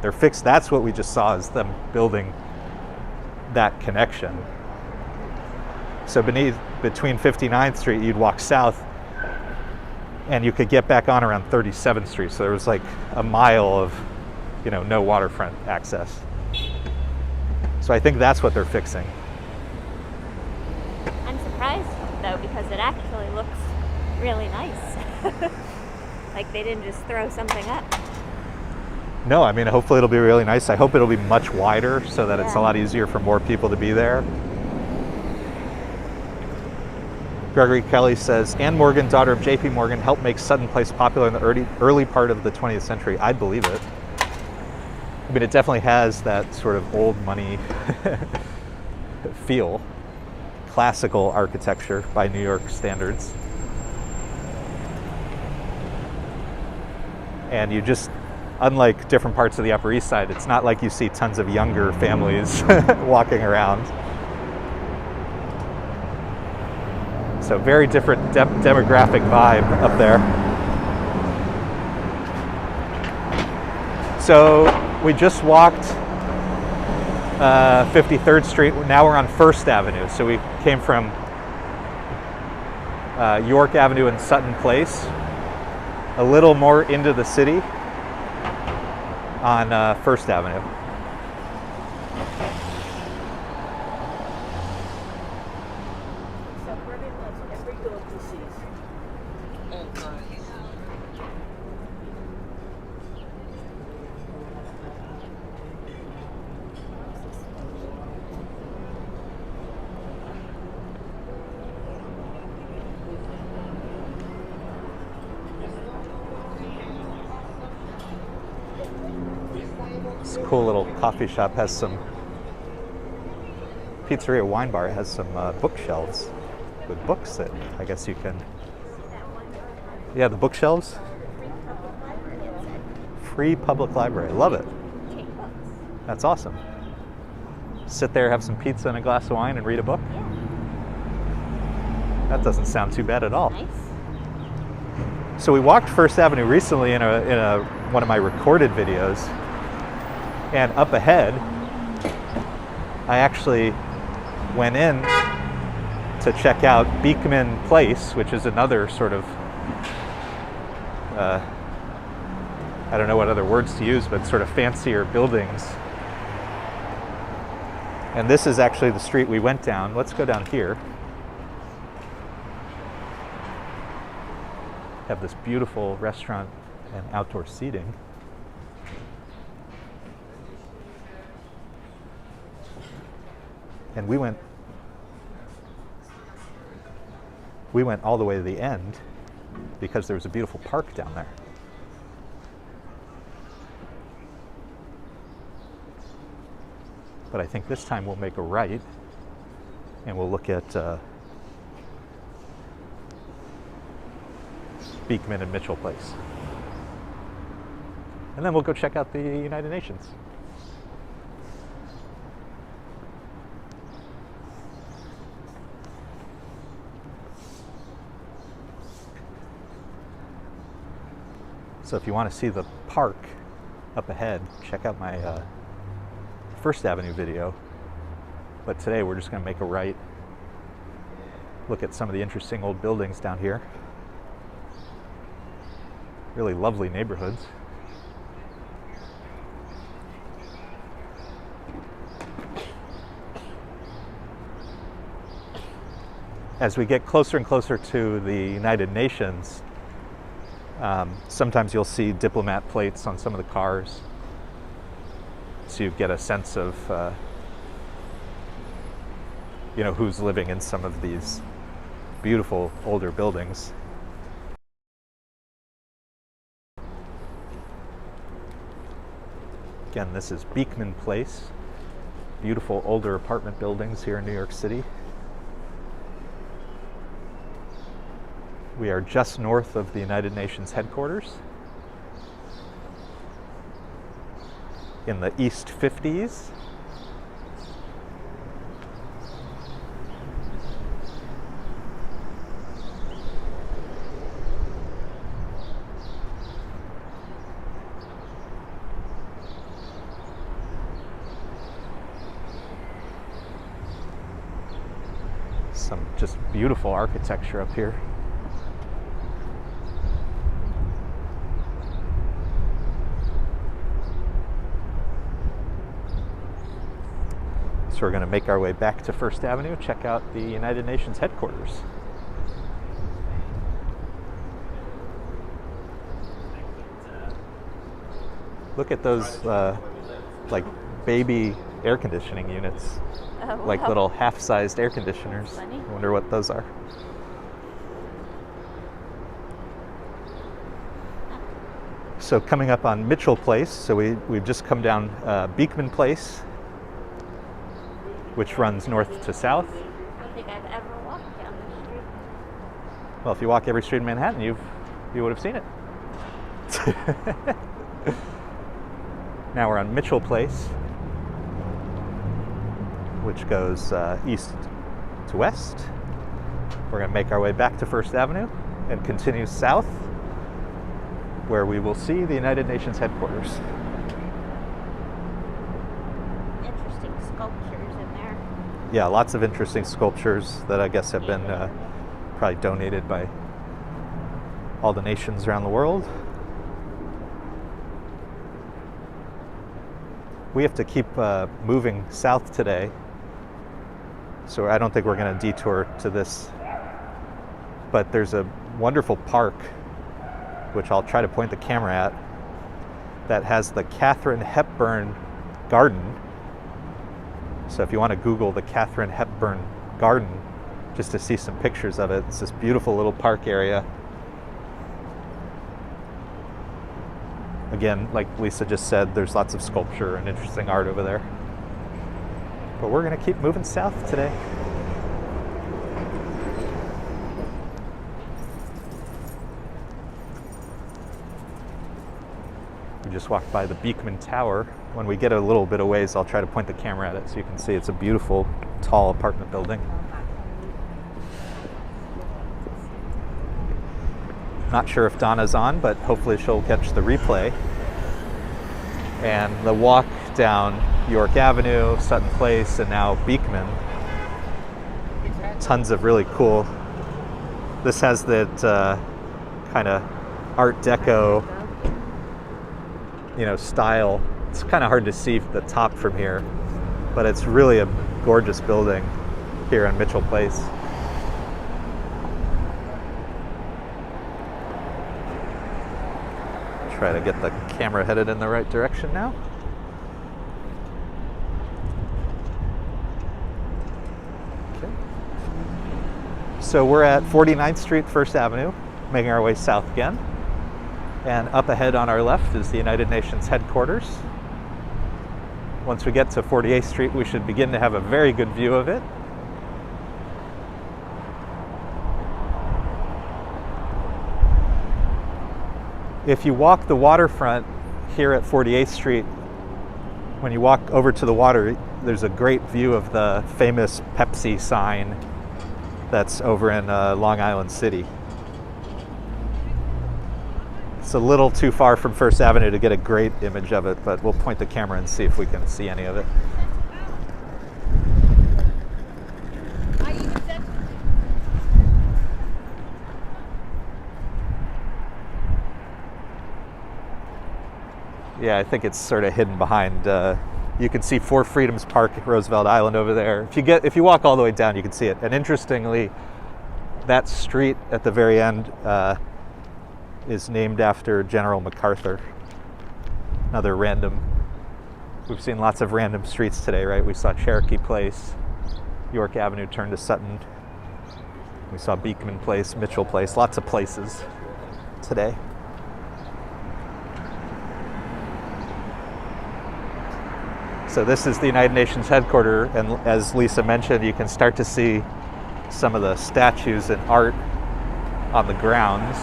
They're fixed. That's what we just saw, is them building that connection. So between 59th Street, you'd walk south and you could get back on around 37th Street. So there was like a mile of, no waterfront access. So I think that's what they're fixing. I'm surprised though, because it actually looks really nice. Like they didn't just throw something up. No, I mean, hopefully it'll be really nice. I hope it'll be much wider so that it's a lot easier for more people to be there. Gregory Kelly says, Anne Morgan, daughter of J.P. Morgan, helped make Sutton Place popular in the early part of the 20th century. I believe it. I mean, it definitely has that sort of old money feel. Classical architecture by New York standards. And you just, unlike different parts of the Upper East Side, it's not like you see tons of younger families walking around. So very different demographic vibe up there. So we just walked 53rd Street. Now we're on 1st Avenue. So we came from York Avenue and Sutton Place, a little more into the city on 1st Avenue. This cool little coffee shop has some, pizzeria wine bar has some bookshelves with books that I guess you can, yeah, the bookshelves. Free public library, I love it. That's awesome. Sit there, have some pizza and a glass of wine and read a book. That doesn't sound too bad at all. Nice. So we walked 1st Avenue recently in one of my recorded videos, and up ahead, I actually went in to check out Beekman Place, which is another sort of, I don't know what other words to use, but sort of fancier buildings. And this is actually the street we went down. Let's go down here. Have this beautiful restaurant and outdoor seating. And we went all the way to the end because there was a beautiful park down there. But I think this time we'll make a right and we'll look at Beekman and Mitchell Place. And then we'll go check out the United Nations. So if you want to see the park up ahead, check out my First Avenue video. But today we're just going to make a right, look at some of the interesting old buildings down here. Really lovely neighborhoods. As we get closer and closer to the United Nations, sometimes you'll see diplomat plates on some of the cars, so you get a sense of who's living in some of these beautiful older buildings. Again, this is Beekman Place, beautiful older apartment buildings here in New York City. We are just north of the United Nations headquarters in the East 50s. Some just beautiful architecture up here. So we're going to make our way back to First Avenue, check out the United Nations headquarters. Look at those like baby air conditioning units, like little half-sized air conditioners. Funny. I wonder what those are. So coming up on Mitchell Place, so we've just come down Beekman Place, which runs north to south. I don't think I've ever walked down the street. Well, if you walk every street in Manhattan, you would have seen it. Now we're on Mitchell Place, which goes east to west. We're going to make our way back to First Avenue and continue south, where we will see the United Nations headquarters. Interesting sculptures in there. Yeah, lots of interesting sculptures that I guess have been probably donated by all the nations around the world. We have to keep moving south today, so I don't think we're going to detour to this. But there's a wonderful park, which I'll try to point the camera at, that has the Katherine Hepburn Garden. So if you want to Google the Katherine Hepburn Garden, just to see some pictures of it, it's this beautiful little park area. Again, like Lisa just said, there's lots of sculpture and interesting art over there. But we're going to keep moving south today. We just walked by the Beekman Tower. When we get a little bit of ways, I'll try to point the camera at it so you can see it's a beautiful, tall apartment building. Not sure if Donna's on, but hopefully she'll catch the replay. And the walk down York Avenue, Sutton Place, and now Beekman. Tons of really cool. This has that kind of Art Deco, style. It's kind of hard to see the top from here, but it's really a gorgeous building here in Mitchell Place. Try to get the camera headed in the right direction now. Okay. So we're at 49th Street, First Avenue, making our way south again. And up ahead on our left is the United Nations headquarters. Once we get to 48th Street, we should begin to have a very good view of it. If you walk the waterfront here at 48th Street, when you walk over to the water, there's a great view of the famous Pepsi sign that's over in Long Island City. It's a little too far from First Avenue to get a great image of it, but we'll point the camera and see if we can see any of it. Yeah, I think it's sort of hidden behind. You can see Four Freedoms Park, Roosevelt Island over there. If you walk all the way down, you can see it. And interestingly, that street at the very end is named after General MacArthur. Another random. We've seen lots of random streets today, right? We saw Cherokee Place, York Avenue turned to Sutton. We saw Beekman Place, Mitchell Place, lots of places today. So this is the United Nations headquarters, and as Lisa mentioned, you can start to see some of the statues and art on the grounds.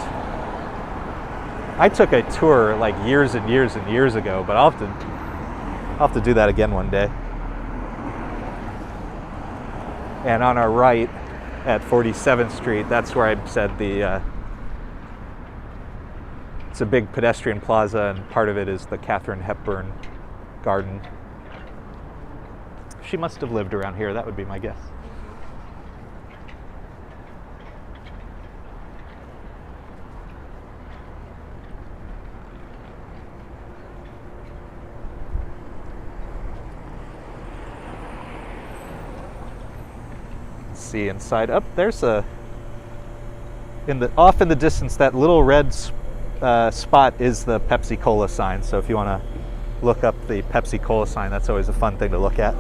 I took a tour like years and years and years ago, but I'll have to do that again one day. And on our right at 47th Street, that's where I said it's a big pedestrian plaza, and part of it is the Katherine Hepburn garden. She must have lived around here, that would be my guess. Let's see inside. Up there's off in the distance, that little red spot is the Pepsi Cola sign. So if you want to look up the Pepsi Cola sign, that's always a fun thing to look at.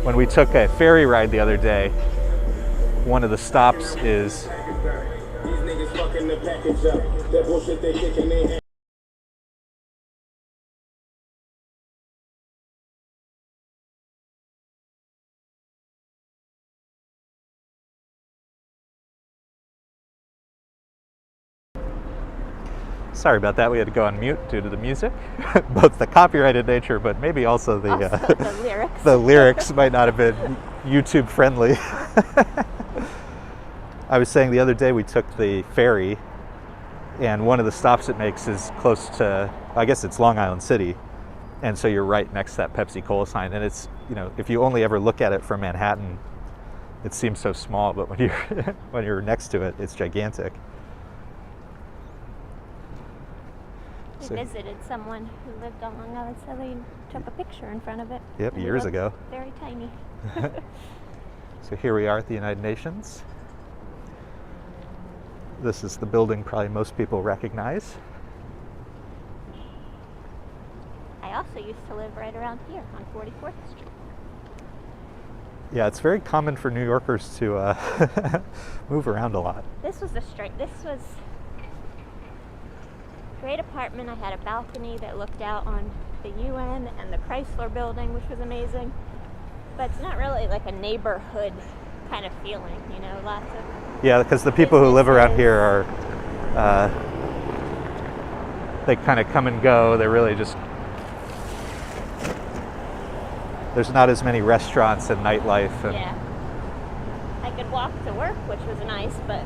When we took a ferry ride the other day, one of the stops is sorry about that, we had to go on mute due to the music. Both the copyrighted nature, but maybe also the lyrics. The lyrics might not have been YouTube friendly. I was saying the other day we took the ferry, and one of the stops it makes is close to, I guess it's Long Island City, and so you're right next to that Pepsi Cola sign. And it's, if you only ever look at it from Manhattan, it seems so small, but when you're next to it, it's gigantic. We visited someone who lived on Long Island, so they took a picture in front of it. Yep, years ago. Very tiny. So here we are at the United Nations. This is the building probably most people recognize. I also used to live right around here on 44th Street. Yeah, it's very common for New Yorkers to move around a lot. This was great apartment. I had a balcony that looked out on the UN and the Chrysler building, which was amazing. But it's not really like a neighborhood kind of feeling, lots of... Yeah, because the people who live around here are, they kind of come and go. They're really just, there's not as many restaurants and nightlife. And yeah. I could walk to work, which was nice, but...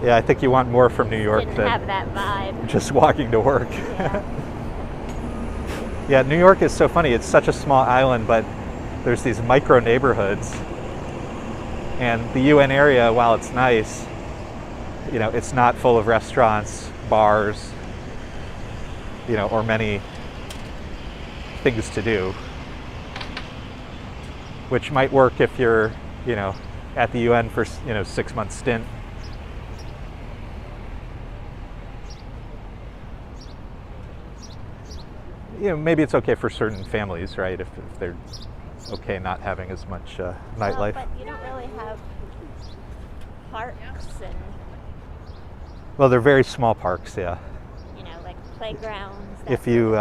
Yeah, I think you want more from New York didn't than have that vibe. Just walking to work. Yeah. Yeah, New York is so funny. It's such a small island, but there's these micro neighborhoods. And the UN area, while it's nice, it's not full of restaurants, bars, or many things to do. Which might work if you're, at the UN for, 6-month stint. Maybe it's okay for certain families, right? If they're okay not having as much nightlife. But you don't really have parks and... Well, they're very small parks, yeah. like playgrounds. If you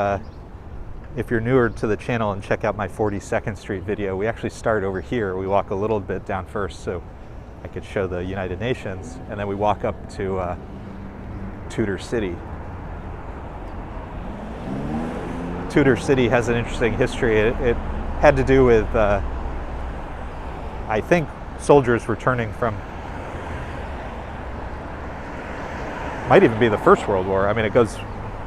if you're newer to the channel and check out my 42nd Street video, we actually start over here. We walk a little bit down first so I could show the United Nations, and then we walk up to Tudor City. Tudor City has an interesting history. It had to do with, I think, soldiers returning from, might even be the First World War. I mean, it goes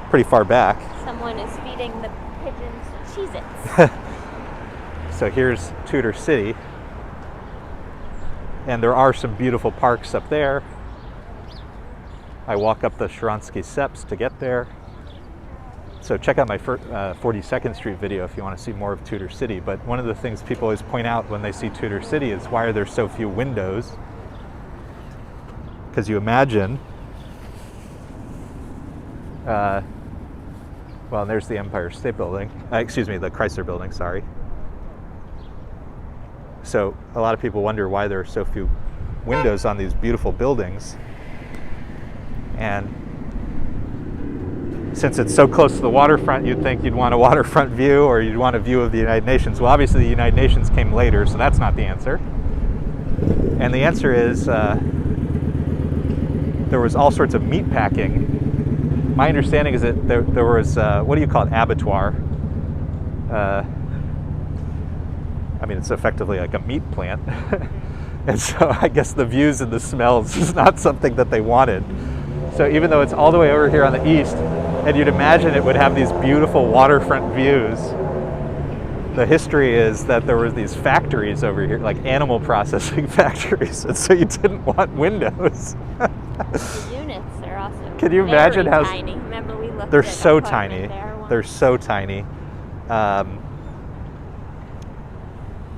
pretty far back. Someone is feeding the pigeons Cheez-Its. So here's Tudor City. And there are some beautiful parks up there. I walk up the Schertz steps to get there. So check out my 42nd Street video if you want to see more of Tudor City. But one of the things people always point out when they see Tudor City is, why are there so few windows? Because you imagine, well, there's the Empire State Building. Excuse me, the Chrysler Building, sorry. So a lot of people wonder why there are so few windows on these beautiful buildings. And since it's so close to the waterfront, you'd think you'd want a waterfront view, or you'd want a view of the United Nations. Well, obviously the United Nations came later, so that's not the answer. And the answer is there was all sorts of meat packing. My understanding is that there was, what do you call it, abattoir? I mean, it's effectively like a meat plant. And so I guess the views and the smells is not something that they wanted. So even though it's all the way over here on the east, and you'd imagine it would have these beautiful waterfront views, the history is that there were these factories over here, like animal processing factories, and so you didn't want windows. The units are also Can you imagine how tiny. Remember we looked they're at so an apartment tiny. there once? They're so tiny.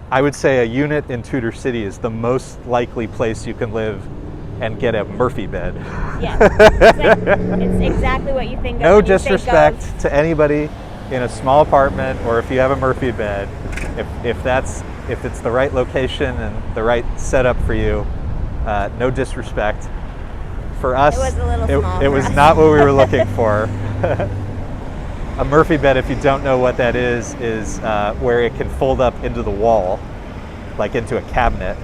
I would say a unit in Tudor City is the most likely place you can live and get a Murphy bed. Yeah, it's exactly what you think of. No when you disrespect think of, to anybody in a small apartment, or if you have a Murphy bed, if it's the right location and the right setup for you, no disrespect. For us, it was a little small. It was for us. not what we were looking for. A Murphy bed, if you don't know what that is where it can fold up into the wall, like into a cabinet,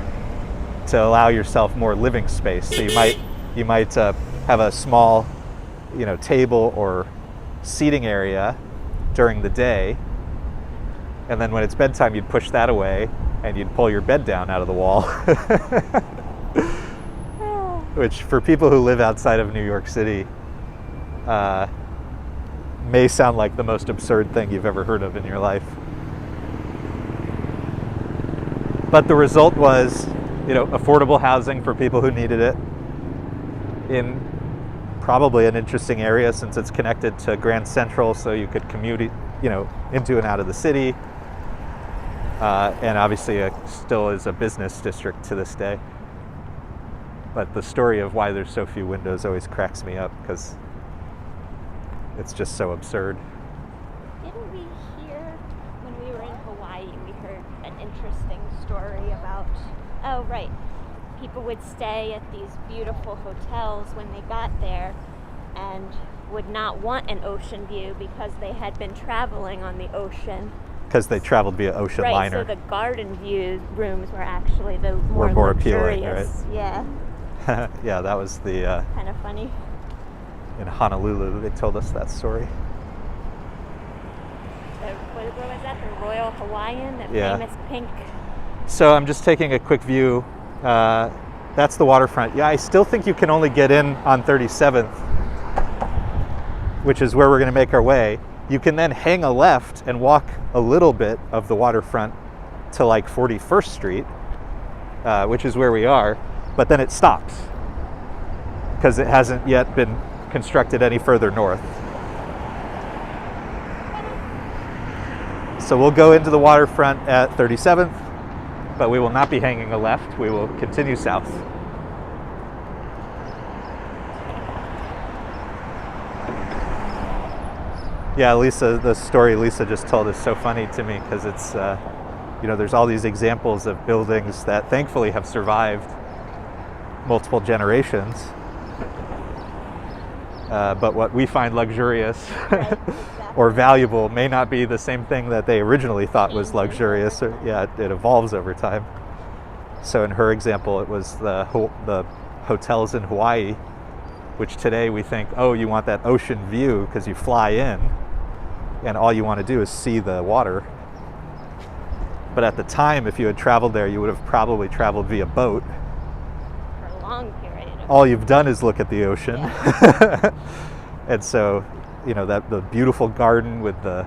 to allow yourself more living space. So you might have a small, table or seating area during the day, and then when it's bedtime, you'd push that away and you'd pull your bed down out of the wall. Which, for people who live outside of New York City, may sound like the most absurd thing you've ever heard of in your life. But the result was, affordable housing for people who needed it in probably an interesting area, since it's connected to Grand Central, so you could commute, into and out of the city. And obviously it still is a business district to this day. But the story of why there's so few windows always cracks me up, because it's just so absurd. Didn't we hear, when we were in Hawaii, we heard an interesting story about, people would stay at these beautiful hotels when they got there and would not want an ocean view because they had been traveling on the ocean. Because they traveled via ocean liner. Right, so the garden view rooms were actually the more appealing, right? Yeah. Yeah, that was the... kind of funny. In Honolulu, they told us that story. What was that? The Royal Hawaiian, the Yeah. famous pink. So I'm just taking a quick view. That's the waterfront. Yeah, I still think you can only get in on 37th, which is where we're going to make our way. You can then hang a left and walk a little bit of the waterfront to like 41st Street, which is where we are, but then it stops because it hasn't yet been constructed any further north. So we'll go into the waterfront at 37th, but we will not be hanging a left. We will continue south. Yeah, Lisa, the story Lisa just told is so funny to me, because it's, there's all these examples of buildings that thankfully have survived multiple generations. but what we find luxurious Right, exactly. or valuable may not be the same thing that they originally thought was luxurious. Yeah, it evolves over time. So in her example, it was the hotels in Hawaii, which today we think, oh, you want that ocean view because you fly in and all you want to do is see the water. But at the time, if you had traveled there, you would have probably traveled via boat. For a long period of All you've done is look at the ocean. Yeah. And so, you know, that the beautiful garden with the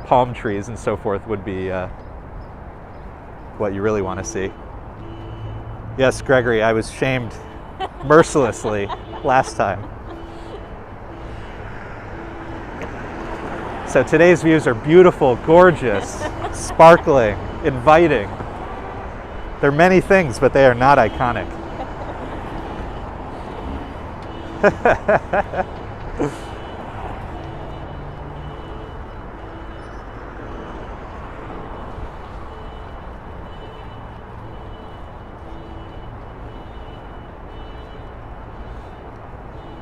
palm trees and so forth would be what you really want to see. Yes, Gregory, I was shamed mercilessly last time. So today's views are beautiful, gorgeous, sparkling, inviting. They're many things, but they are not iconic.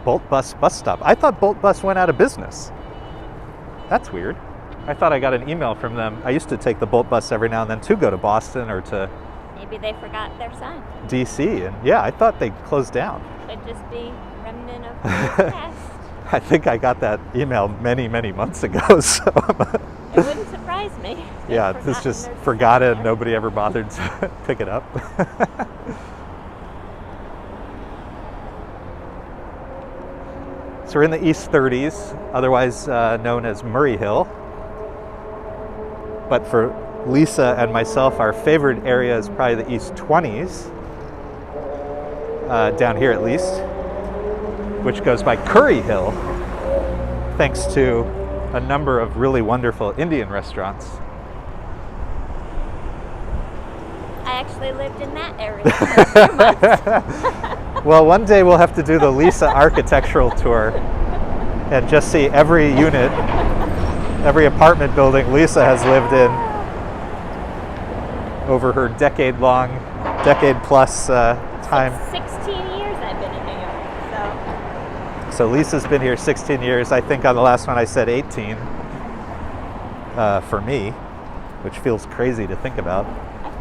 Bolt Bus bus stop. I thought Bolt Bus went out of business. That's weird. I thought I got an email from them. I used to take the Bolt Bus every now and then to go to Boston or to Maybe they forgot their sign. DC, and yeah, I thought they closed down. Could just be remnant of the past. I think I got that email many, many months ago. So It wouldn't surprise me. if they'd yeah, this forgotten just their forgot it. sign. Nobody ever bothered to pick it up. So we're in the East 30s, otherwise known as Murray Hill. But for Lisa and myself, our favorite area is probably the East 20s, down here at least, which goes by Curry Hill, thanks to a number of really wonderful Indian restaurants. I actually lived in that area for a few months. Well, one day we'll have to do the Lisa architectural tour and just see every unit, every apartment building Lisa has lived in over her decade-plus time. 16 years I've been in New York, So Lisa's been here 16 years. I think on the last one I said 18 for me, which feels crazy to think about.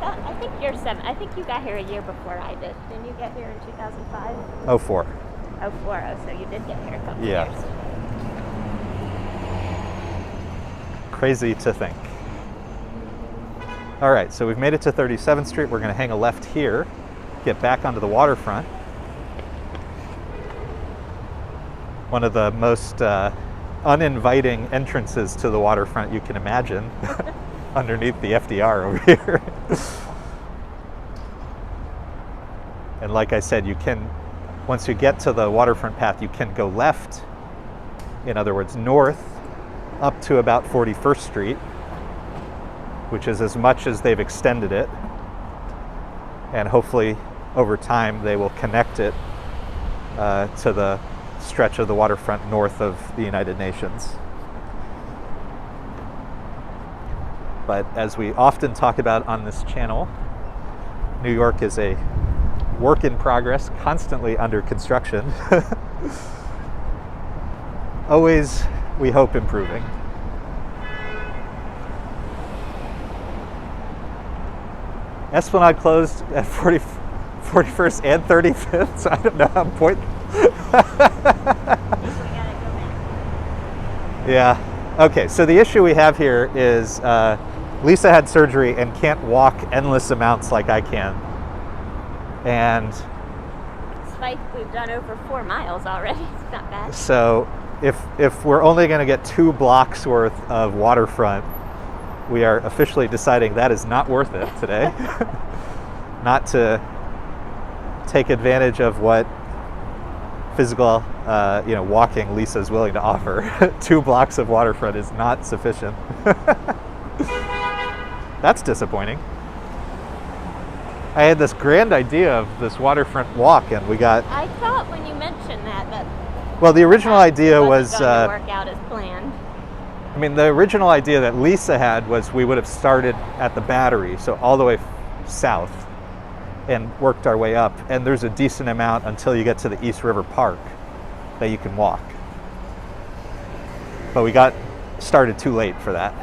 I think you're 7. I think you got here a year before I did. Didn't you get here in 2005? 04. Oh, so you did get here a couple Yeah. years. Crazy to think. All right, so we've made it to 37th Street. We're going to hang a left here, get back onto the waterfront. One of the most uninviting entrances to the waterfront you can imagine, underneath the FDR over here. And like I said, you can, once you get to the waterfront path, you can go left, in other words, north, up to about 41st Street, which is as much as they've extended it. And hopefully, over time, they will connect it to the stretch of the waterfront north of the United Nations. But as we often talk about on this channel, New York is a work in progress, constantly under construction. Always, we hope, improving. Esplanade closed at 41st and 35th, so I don't know how important. Yeah. Okay, so the issue we have here is Lisa had surgery and can't walk endless amounts like I can. And Despite we've done over 4 miles already, it's not bad. so if we're only going to get 2 blocks worth of waterfront, we are officially deciding that is not worth it today. Not to take advantage of what physical, walking Lisa is willing to offer. 2 blocks of waterfront is not sufficient. That's disappointing. I had this grand idea of this waterfront walk, and we got. I thought when you mentioned that Well, the original idea was. going to work out as planned. I mean, the original idea that Lisa had was we would have started at the Battery, so all the way south, and worked our way up. And there's a decent amount until you get to the East River Park. that you can walk. But we got started too late for that.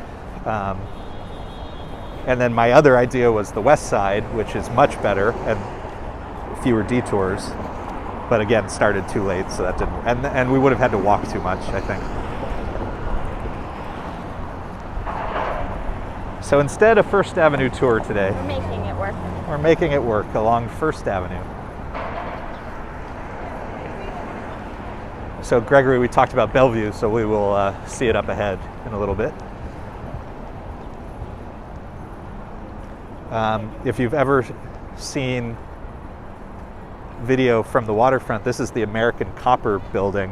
And then my other idea was the west side, which is much better and fewer detours. But again, started too late, so that didn't. And we would have had to walk too much, I think. So instead, a First Avenue tour today. We're making it work. We're making it work along First Avenue. So Gregory, we talked about Bellevue, so we will see it up ahead in a little bit. If you've ever seen video from the waterfront, this is the American Copper building,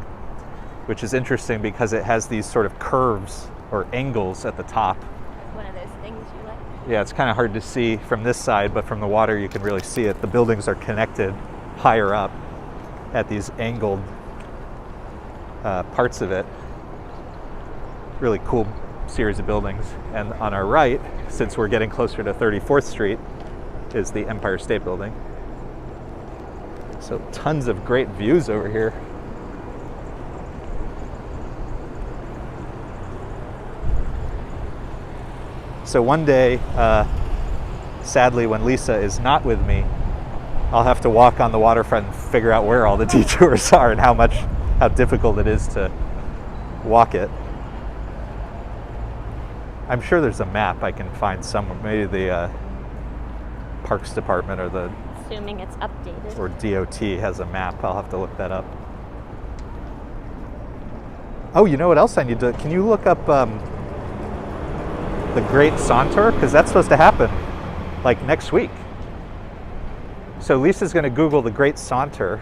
which is interesting because it has these sort of curves or angles at the top. One of those things you like. Yeah, it's kind of hard to see from this side, but from the water you can really see it. The buildings are connected higher up at these angled parts of it. Really cool series of buildings. And on our right, since we're getting closer to 34th Street, is the Empire State Building. So tons of great views over here. So one day, sadly, when Lisa is not with me, I'll have to walk on the waterfront and figure out where all the detours are and how difficult it is to walk it. I'm sure there's a map I can find somewhere. Maybe the Parks Department or the Assuming it's updated. or DOT has a map. I'll have to look that up. Oh, you know what else I need to? Can you look up the Great Saunter? Because that's supposed to happen like next week. So Lisa's going to Google the Great Saunter,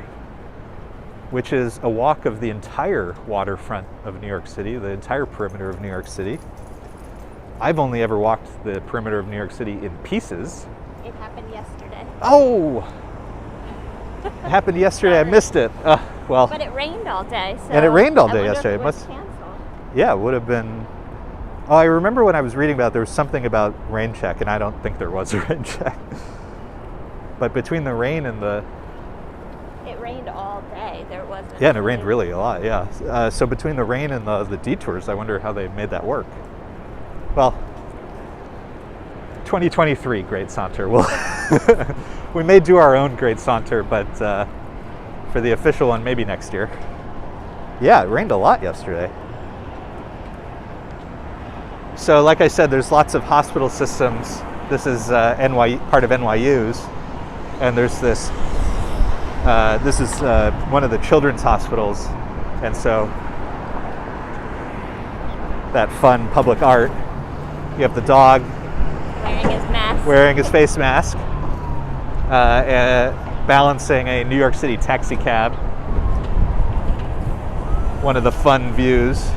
which is a walk of the entire waterfront of New York City, the entire perimeter of New York City. I've only ever walked the perimeter of New York City in pieces. It happened yesterday. Oh! It happened yesterday. I missed it. Well. But it rained all day. So And it rained all day I wonder yesterday. If It it was must. canceled. Yeah, it would have been. Oh, I remember when I was reading about it, there was something about rain check, and I don't think there was a rain check. But between the rain and the. It rained all day. There wasn't. Yeah, and it rained really a lot. Yeah. So between the rain and the detours, I wonder how they made that work. Well, 2023 Great Saunter. We may do our own Great Saunter, but for the official one, maybe next year. Yeah, it rained a lot yesterday. So like I said, there's lots of hospital systems. This is part of NYU's, and there's this is one of the children's hospitals, and so that fun public art. You have the dog wearing his face mask, balancing a New York City taxi cab. One of the fun views.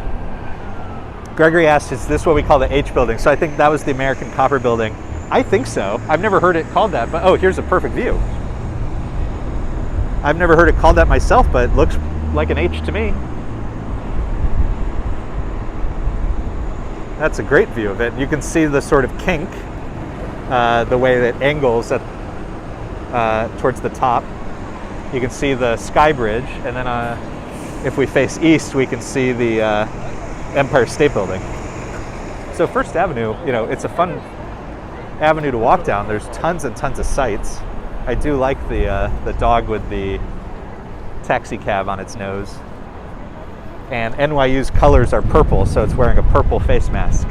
Gregory asked, is this what we call the H building? So I think that was the American Copper building. I think so. I've never heard it called that, but oh, here's a perfect view. I've never heard it called that myself, but it looks like an H to me. That's a great view of it. You can see the sort of kink, the way that angles towards the top. You can see the Sky Bridge, and then if we face east, we can see the Empire State Building. So First Avenue, it's a fun avenue to walk down. There's tons and tons of sights. I do like the dog with the taxi cab on its nose. And NYU's colors are purple, so it's wearing a purple face mask.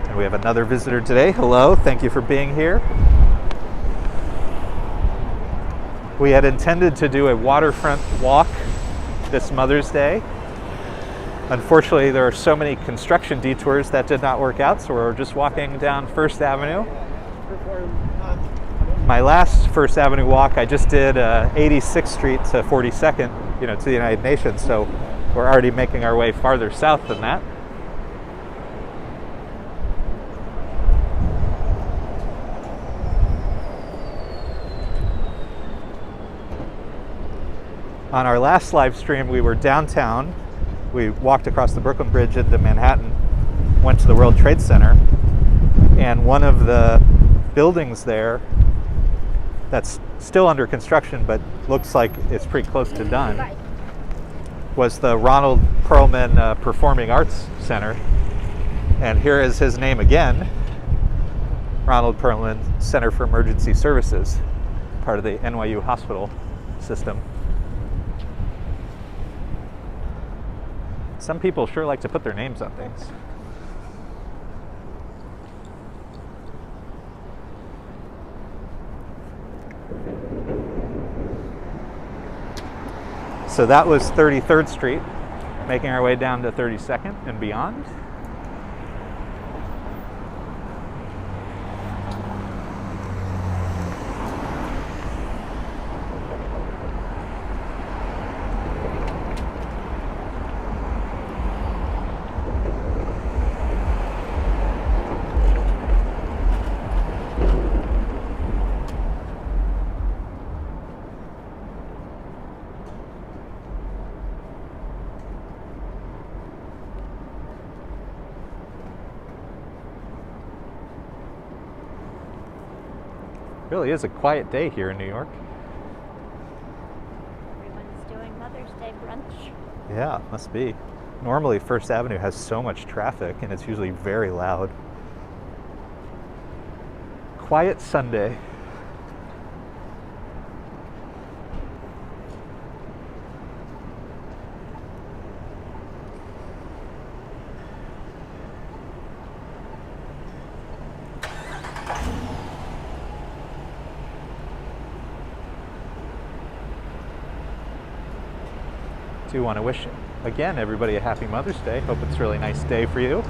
And we have another visitor today. Hello, thank you for being here. We had intended to do a waterfront walk this Mother's Day. Unfortunately, there are so many construction detours that did not work out, so we're just walking down First Avenue. My last First Avenue walk, I just did 86th Street to 42nd, to the United Nations, so we're already making our way farther south than that. On our last live stream, we were downtown. We walked across the Brooklyn Bridge into Manhattan, went to the World Trade Center, and one of the buildings there that's still under construction, but looks like it's pretty close to done, was the Ronald Pearlman Performing Arts Center. And here is his name again, Ronald Pearlman Center for Emergency Services, part of the NYU hospital system. Some people sure like to put their names on things. So that was 33rd Street, making our way down to 32nd and beyond. Really is a quiet day here in New York. Everyone's doing Mother's Day brunch. Yeah, it must be. Normally First Avenue has so much traffic and it's usually very loud. Quiet Sunday. Do want to wish again everybody a happy Mother's Day. Hope it's a really nice day for you.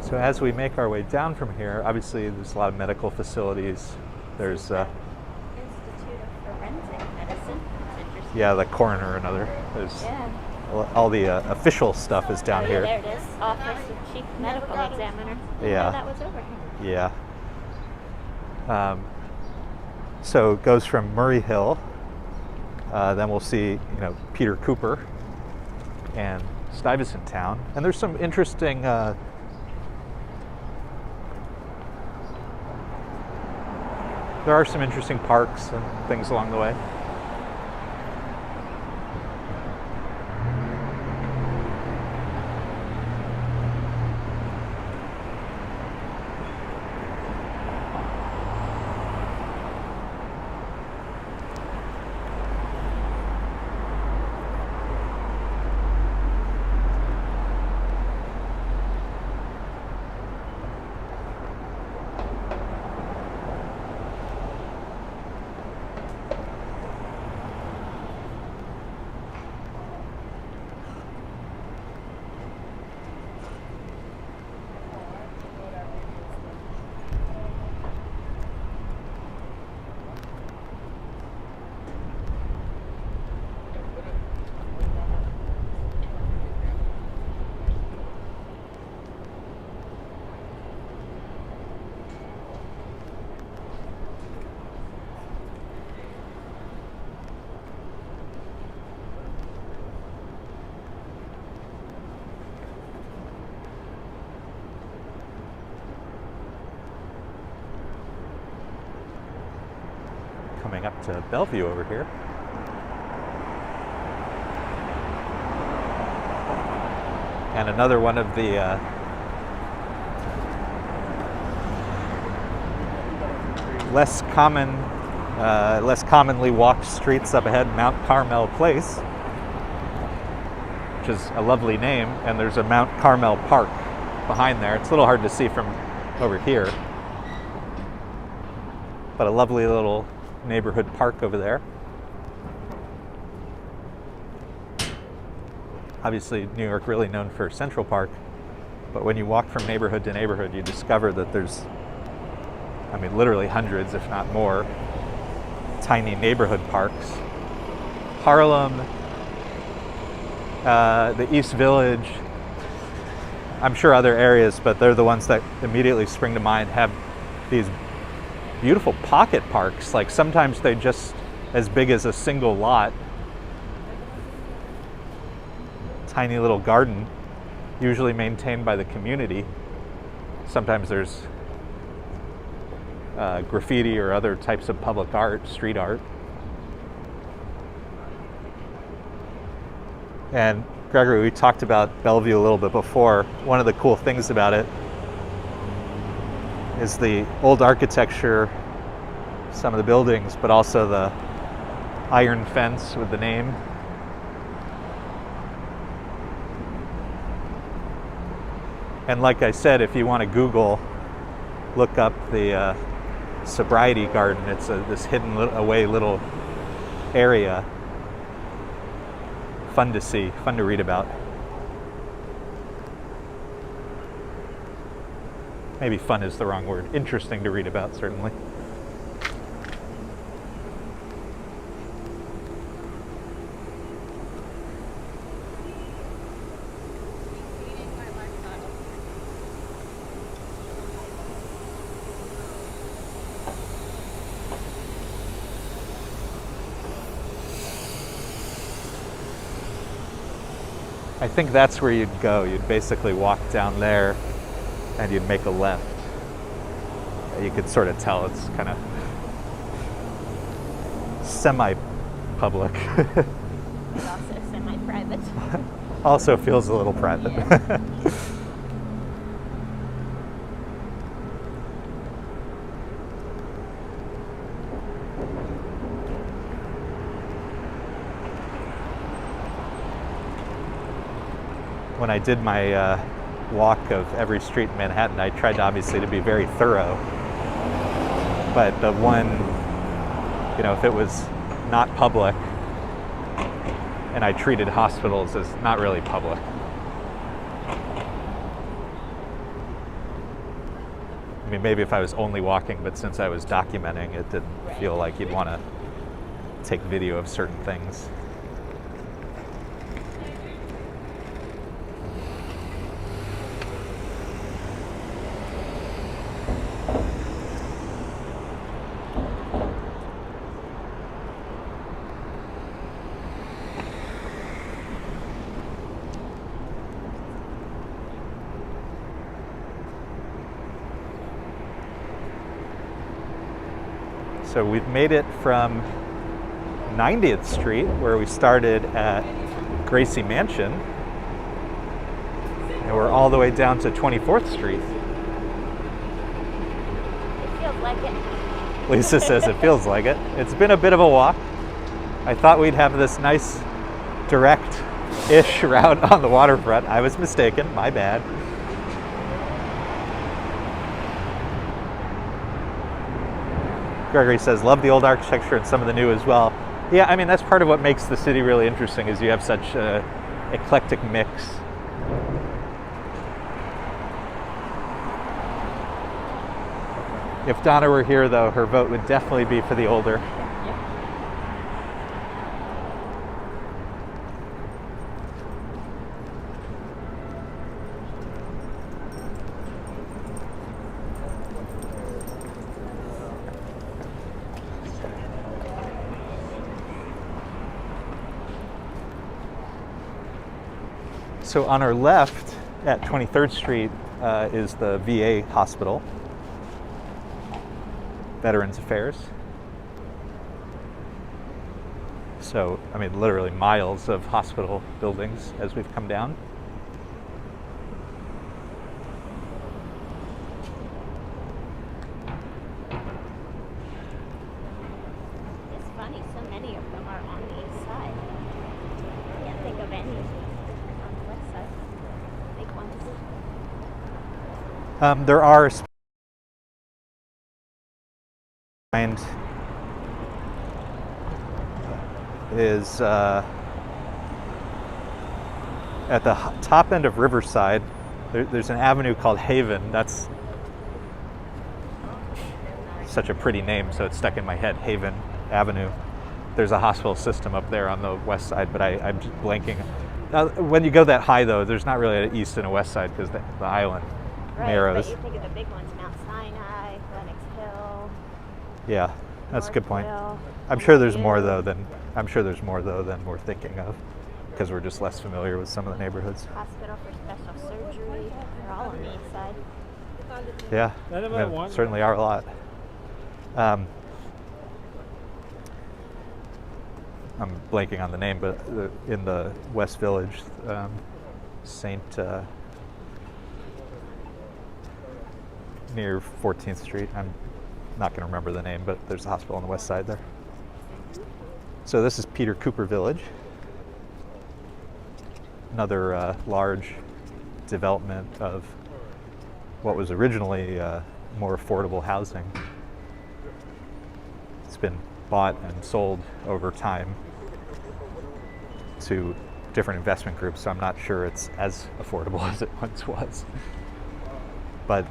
So as we make our way down from here, obviously there's a lot of medical facilities. There's Institute of Forensic Medicine. It's interesting. yeah, the coroner and other. There's all the official stuff is down here. There it is. Office of Chief Medical Examiner. Didn't Yeah. know that was over here. Yeah. So it goes from Murray Hill. Then we'll see, Peter Cooper and Stuyvesant Town, and there's some interesting. There are some interesting parks and things along the way. Coming up to Bellevue over here. And another one of the less commonly walked streets up ahead, Mount Carmel Place, which is a lovely name, and there's a Mount Carmel Park behind there. It's a little hard to see from over here, but a lovely little neighborhood park over there. Obviously, New York really known for Central Park, but when you walk from neighborhood to neighborhood, you discover that there's, I mean, literally hundreds, if not more, tiny neighborhood parks. Harlem, the East Village, I'm sure other areas, but they're the ones that immediately spring to mind, have these beautiful pocket parks. Like sometimes they're just as big as a single lot. Tiny little garden, usually maintained by the community. Sometimes there's graffiti or other types of public art, street art. And Gregory, we talked about Bellevue a little bit before. One of the cool things about it is the old architecture, some of the buildings, but also the iron fence with the name. And like I said, if you want to Google, look up the Sobriety Garden. It's this hidden away little area. Fun to see, fun to read about. Maybe fun is the wrong word. Interesting to read about, certainly. I think that's where you'd go. You'd basically walk down there and you'd make a left. You could sort of tell it's kind of semi-public. It's also semi-private. Also feels a little private. Yeah. When I did my walk of every street in Manhattan, I tried obviously to be very thorough. But the one, you know, if it was not public, and I treated hospitals as not really public. I mean, maybe if I was only walking, but since I was documenting, it didn't feel like you'd want to take video of certain things. So we've made it from 90th Street, where we started at Gracie Mansion, and we're all the way down to 24th Street. It feels like it. Lisa says it feels like it. It's been a bit of a walk. I thought we'd have this nice, direct-ish route on the waterfront. I was mistaken, my bad. Gregory says, love the old architecture and some of the new as well. Yeah, I mean, that's part of what makes the city really interesting, is you have such an eclectic mix. If Donna were here, though, her vote would definitely be for the older. So on our left at 23rd Street is the VA hospital, Veterans Affairs. So, I mean, literally miles of hospital buildings as we've come down. It's funny, so many of them are on the east side. I can't think of any on the west side. Big ones. There are and At the top end of Riverside, there's an avenue called Haven. That's such a pretty name, so it's stuck in my head, Haven Avenue. There's a hospital system up there on the west side, but I'm just blanking. When you go that high, though, there's not really an east and a west side because the island narrows. But you think of the big ones, Mount Sinai, Lenox Hill. Yeah, that's a good point. Northville, I'm sure there's more Bellevue. though than we're thinking of, because we're just less familiar with some of the neighborhoods. Hospital for Special Surgery. They're all on the east side. Yeah, None of them want- certainly are a lot. I'm blanking on the name, but in the West Village, near 14th Street. I'm not going to remember the name, but there's a hospital on the west side there. So this is Peter Cooper Village, another large development of what was originally more affordable housing. It's been bought and sold over time to different investment groups, so I'm not sure it's as affordable as it once was. But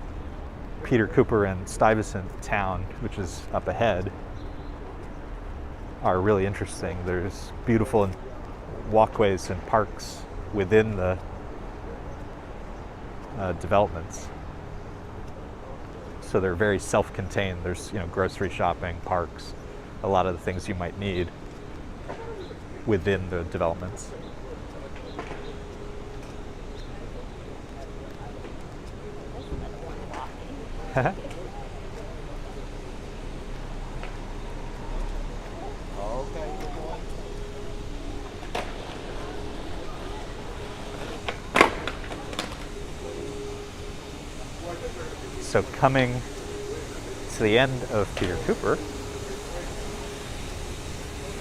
Peter Cooper and Stuyvesant Town, which is up ahead, are really interesting. There's beautiful walkways and parks within the developments. So they're very self-contained. There's, grocery shopping, parks, a lot of the things you might need within the developments. So coming to the end of Peter Cooper,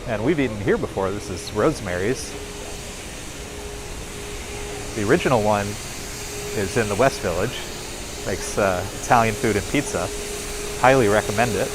and we've eaten here before. This is Rosemary's. The original one is in the West Village. Makes Italian food and pizza. Highly recommend it.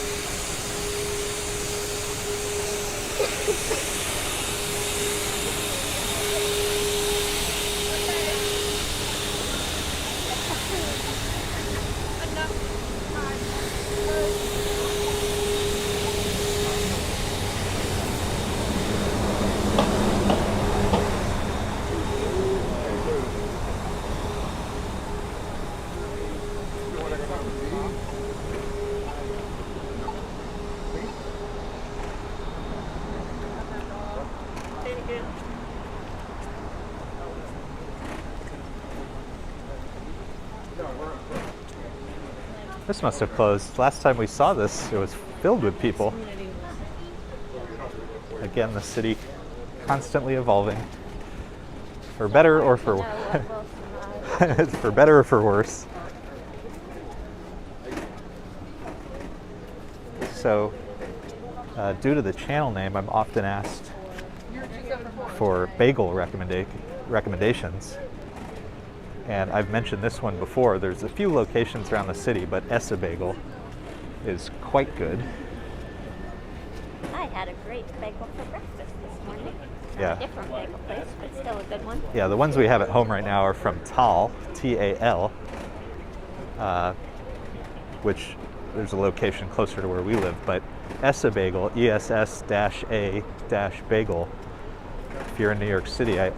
This must have closed. Last time we saw this, it was filled with people. Again, the city constantly evolving, for better or for for better or for worse. So, due to the channel name, I'm often asked for bagel recommendations. And I've mentioned this one before. There's a few locations around the city, but Essa Bagel is quite good. I had a great bagel for breakfast this morning. Yeah. A different bagel place, but still a good one. Yeah, the ones we have at home right now are from Tal, T-A-L, which there's a location closer to where we live, but Essa Bagel, ESS-A-Bagel. If you're in New York City, I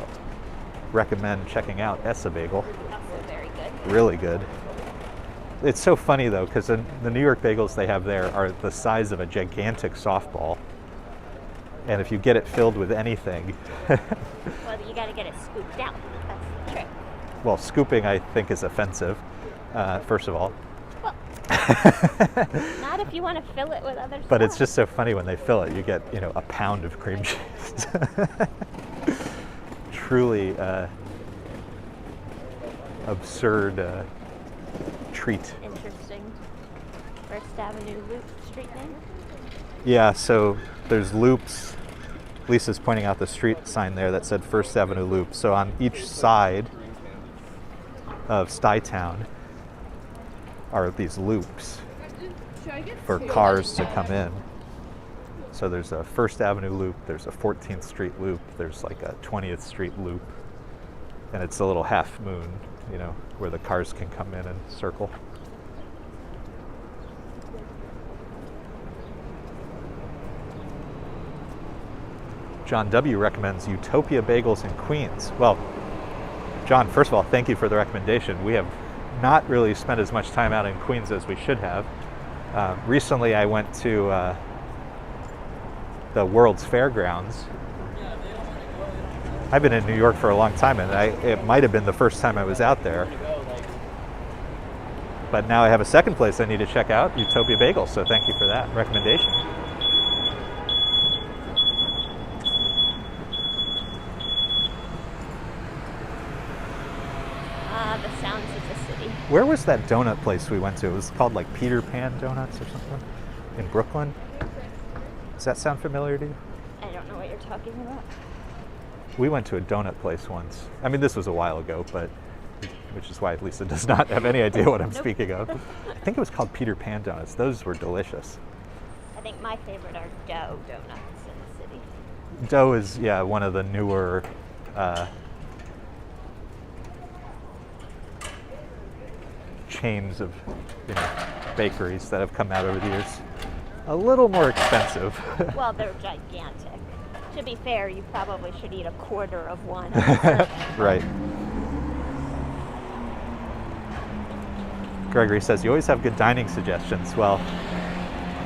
recommend checking out Essa Bagel. Also very good. Really good. It's so funny though, because the New York bagels they have there are the size of a gigantic softball. And if you get it filled with anything... Well, you got to get it scooped out. That's the trick. Well, scooping I think is offensive, first of all. Well, not if you want to fill it with other stuff. But it's just so funny when they fill it, you get, a pound of cream cheese. Truly absurd treat. Interesting. First Avenue Loop street name? Yeah, so there's loops. Lisa's pointing out the street sign there that said First Avenue Loop. So on each side of Stuytown are these loops for cars to come in. So there's a First Avenue loop, there's a 14th Street loop, there's like a 20th Street loop. And it's a little half moon, you know, where the cars can come in and circle. John W. recommends Utopia Bagels in Queens. Well, John, first of all, thank you for the recommendation. We have not really spent as much time out in Queens as we should have. Recently, I went to the World's Fairgrounds. I've been in New York for a long time, and it might have been the first time I was out there. But now I have a second place I need to check out, Utopia Bagels, so thank you for that recommendation. The sounds of the city. Where was that donut place we went to? It was called like Peter Pan Donuts or something in Brooklyn. Does that sound familiar to you? I don't know what you're talking about. We went to a donut place once. I mean, this was a while ago, but which is why Lisa does not have any idea what I'm speaking of. I think it was called Peter Pan Donuts. Those were delicious. I think my favorite are dough donuts in the city. Dough is, yeah, one of the newer chains of, you know, bakeries that have come out over the years. A little more expensive. Well, they're gigantic. To be fair, you probably should eat a quarter of one. Right. Gregory says, you always have good dining suggestions. Well,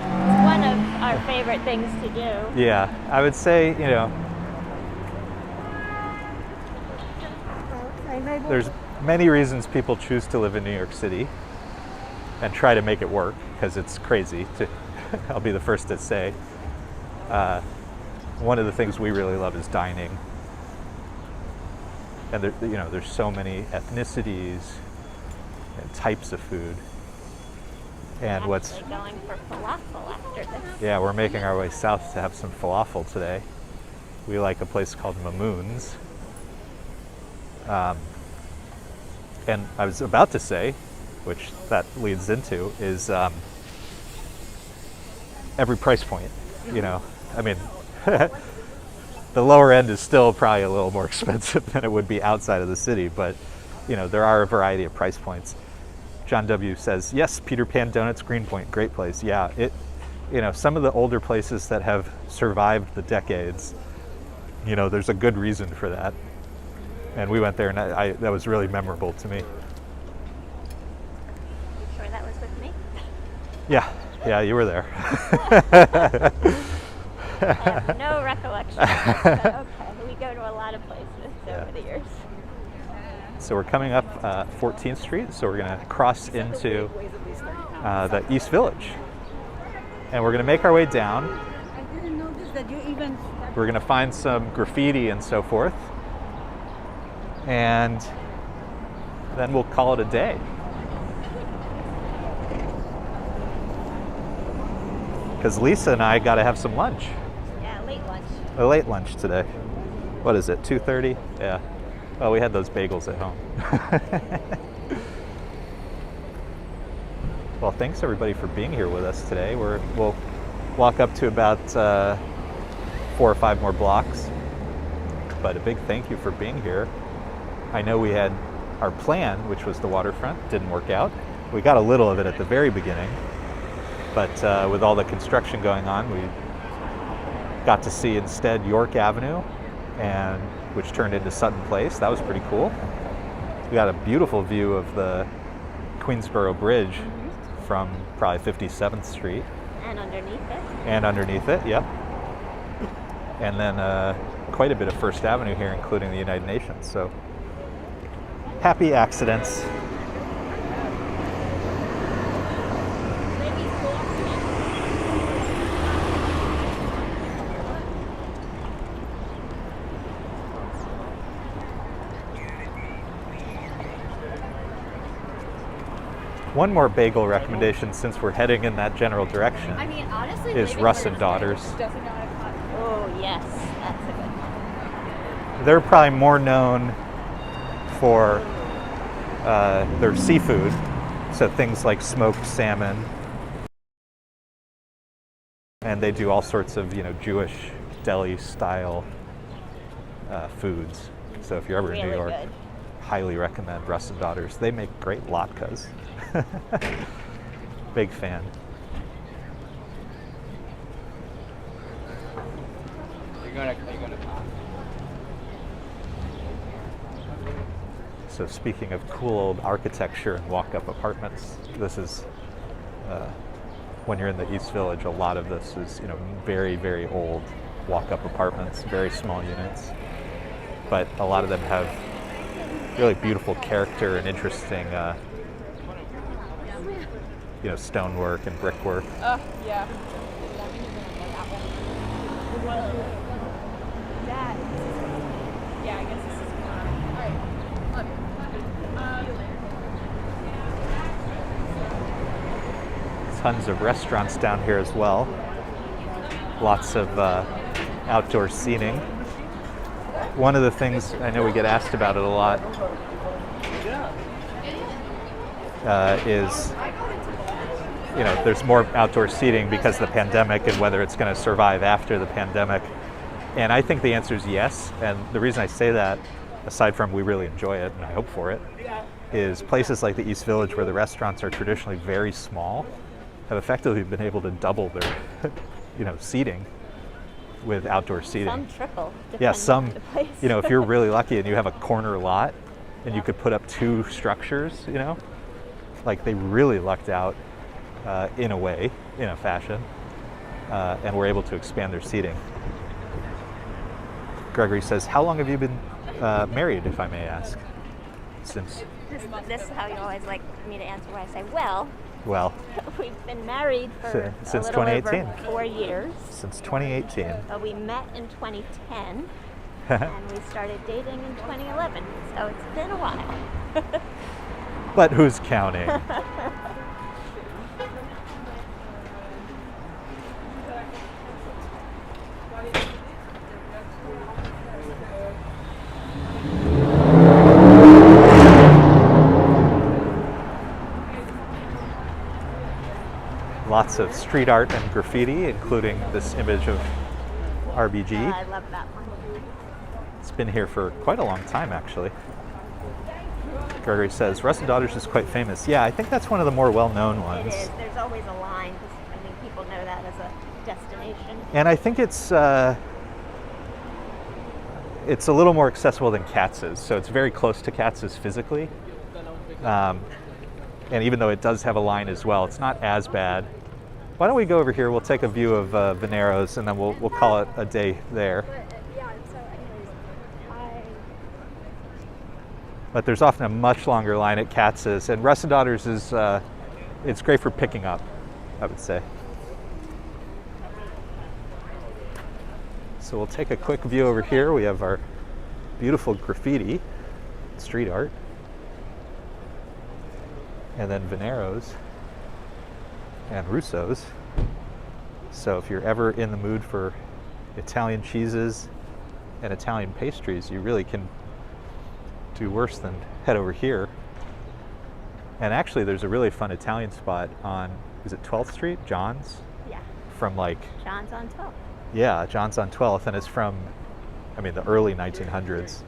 It's one of our favorite things to do. yeah, I would say, you know, there's many reasons people choose to live in New York City and try to make it work, because it's crazy to I'll be the first to say. One of the things we really love is dining, and there, you know, there's so many ethnicities and types of food. And I'm what's actually going for falafel after this. yeah, we're making our way south to have some falafel today. We like a place called Mamoon's. And I was about to say, which that leads into, is every price point, you know. I mean, the lower end is still probably a little more expensive than it would be outside of the city, but, you know, there are a variety of price points. John W. says, yes, Peter Pan Donuts, Greenpoint, great place. Yeah, you know, some of the older places that have survived the decades, you know, there's a good reason for that. And we went there, and that was really memorable to me. You sure that was with me? Yeah, you were there. I have no recollection of this, but okay. We go to a lot of places over the years. So we're coming up 14th Street, so we're going to cross into the East Village. And we're going to make our way down. I didn't notice that you even... We're going to find some graffiti and so forth. And then we'll call it a day. Because Lisa and I got to have some lunch. Yeah, late lunch. A late lunch today. What is it, 2:30? Yeah. Well, we had those bagels at home. Well, thanks everybody for being here with us today. We'll walk up to about 4 or 5 more blocks. But a big thank you for being here. I know we had our plan, which was the waterfront, didn't work out. We got a little of it at the very beginning, but with all the construction going on, we got to see instead York Avenue, and which turned into Sutton Place. That was pretty cool. We got a beautiful view of the Queensboro Bridge from probably 57th Street. And underneath it. And underneath it, yep. And then quite a bit of First Avenue here, including the United Nations. So happy accidents. One more bagel recommendation, since we're heading in that general direction, I mean, honestly, is Russ and Daughters. Oh, yes, that's a good one. They're probably more known for their seafood, so things like smoked salmon, and they do all sorts of, you know, Jewish deli style foods. So if you're ever in New Really York, good. highly recommend Rustin Daughters. They make great latkes. Big fan. You're gonna So speaking of cool old architecture and walk-up apartments, this is, when you're in the East Village, a lot of this is, very, very old walk-up apartments, very small units. But a lot of them have really beautiful character and interesting, stonework and brickwork. Yeah. That. Yeah, I guess this is fine. All right. Tons of restaurants down here as well. Lots of outdoor seating. One of the things, I know we get asked about it a lot, is, there's more outdoor seating because of the pandemic and whether it's going to survive after the pandemic. And I think the answer is yes. And the reason I say that, aside from we really enjoy it and I hope for it, is places like the East Village, where the restaurants are traditionally very small, have effectively been able to double their, seating with outdoor seating. Some triple. Yeah, depending some, on the place. if you're really lucky and you have a corner lot and you could put up 2 structures, like they really lucked out in a fashion, and were able to expand their seating. Gregory says, how long have you been married, if I may ask? Since? This is how you always like me to answer where I say, well, we've been married for since a little 2018. over 4 years. Since 2018. But we met in 2010, and we started dating in 2011. So it's been a while. But who's counting? Lots of street art and graffiti, including this image of RBG. I love that one. It's been here for quite a long time, actually. Gregory says, Rustin Daughters is quite famous. Yeah, I think that's one of the more well-known ones. It is. There's always a line. I think people know that as a destination. And I think it's a little more accessible than Katz's. So it's very close to Katz's physically. And even though it does have a line as well, it's not as bad. Why don't we go over here? We'll take a view of Venero's, and then we'll call it a day there. But there's often a much longer line at Katz's, and Rustin Daughters is it's great for picking up, I would say. So we'll take a quick view over here. We have our beautiful graffiti, street art, and then Venero's and Russo's. So if you're ever in the mood for Italian cheeses and Italian pastries, you really can do worse than head over here. And actually there's a really fun Italian spot on, is it 12th Street? John's? Yeah. From like... John's on 12th. Yeah, John's on 12th, and it's from, the early 1900s.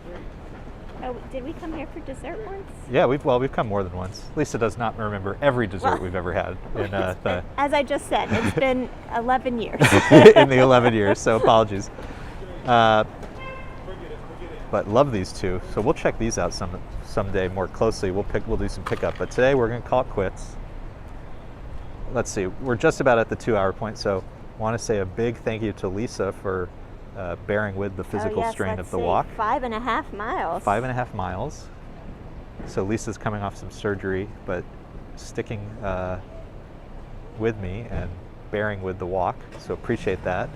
Oh, did we come here for dessert once? Yeah, we've come more than once. Lisa does not remember every dessert we've ever had in the as I just said, it's been 11 years. in the 11 years, so apologies. But love these two, so we'll check these out someday more closely. We'll do some pickup, but today we're going to call it quits. Let's see, we're just about at the 2-hour point, so I want to say a big thank you to Lisa for bearing with the physical strain of the walk. 5.5 miles. 5.5 miles. So Lisa's coming off some surgery, but sticking with me and bearing with the walk. So appreciate that.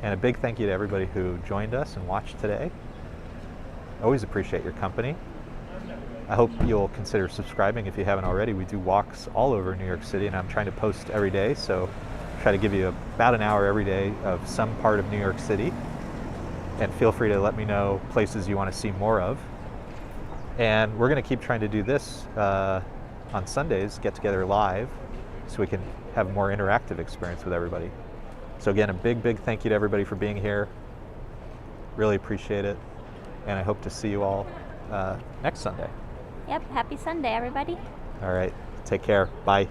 And a big thank you to everybody who joined us and watched today. Always appreciate your company. I hope you'll consider subscribing if you haven't already. We do walks all over New York City, and I'm trying to post every day, so try to give you about an hour every day of some part of New York City. And feel free to let me know places you want to see more of. And we're going to keep trying to do this on Sundays, get together live, so we can have a more interactive experience with everybody. So again, a big, big thank you to everybody for being here. Really appreciate it. And I hope to see you all next Sunday. Yep. Happy Sunday, everybody. All right. Take care. Bye.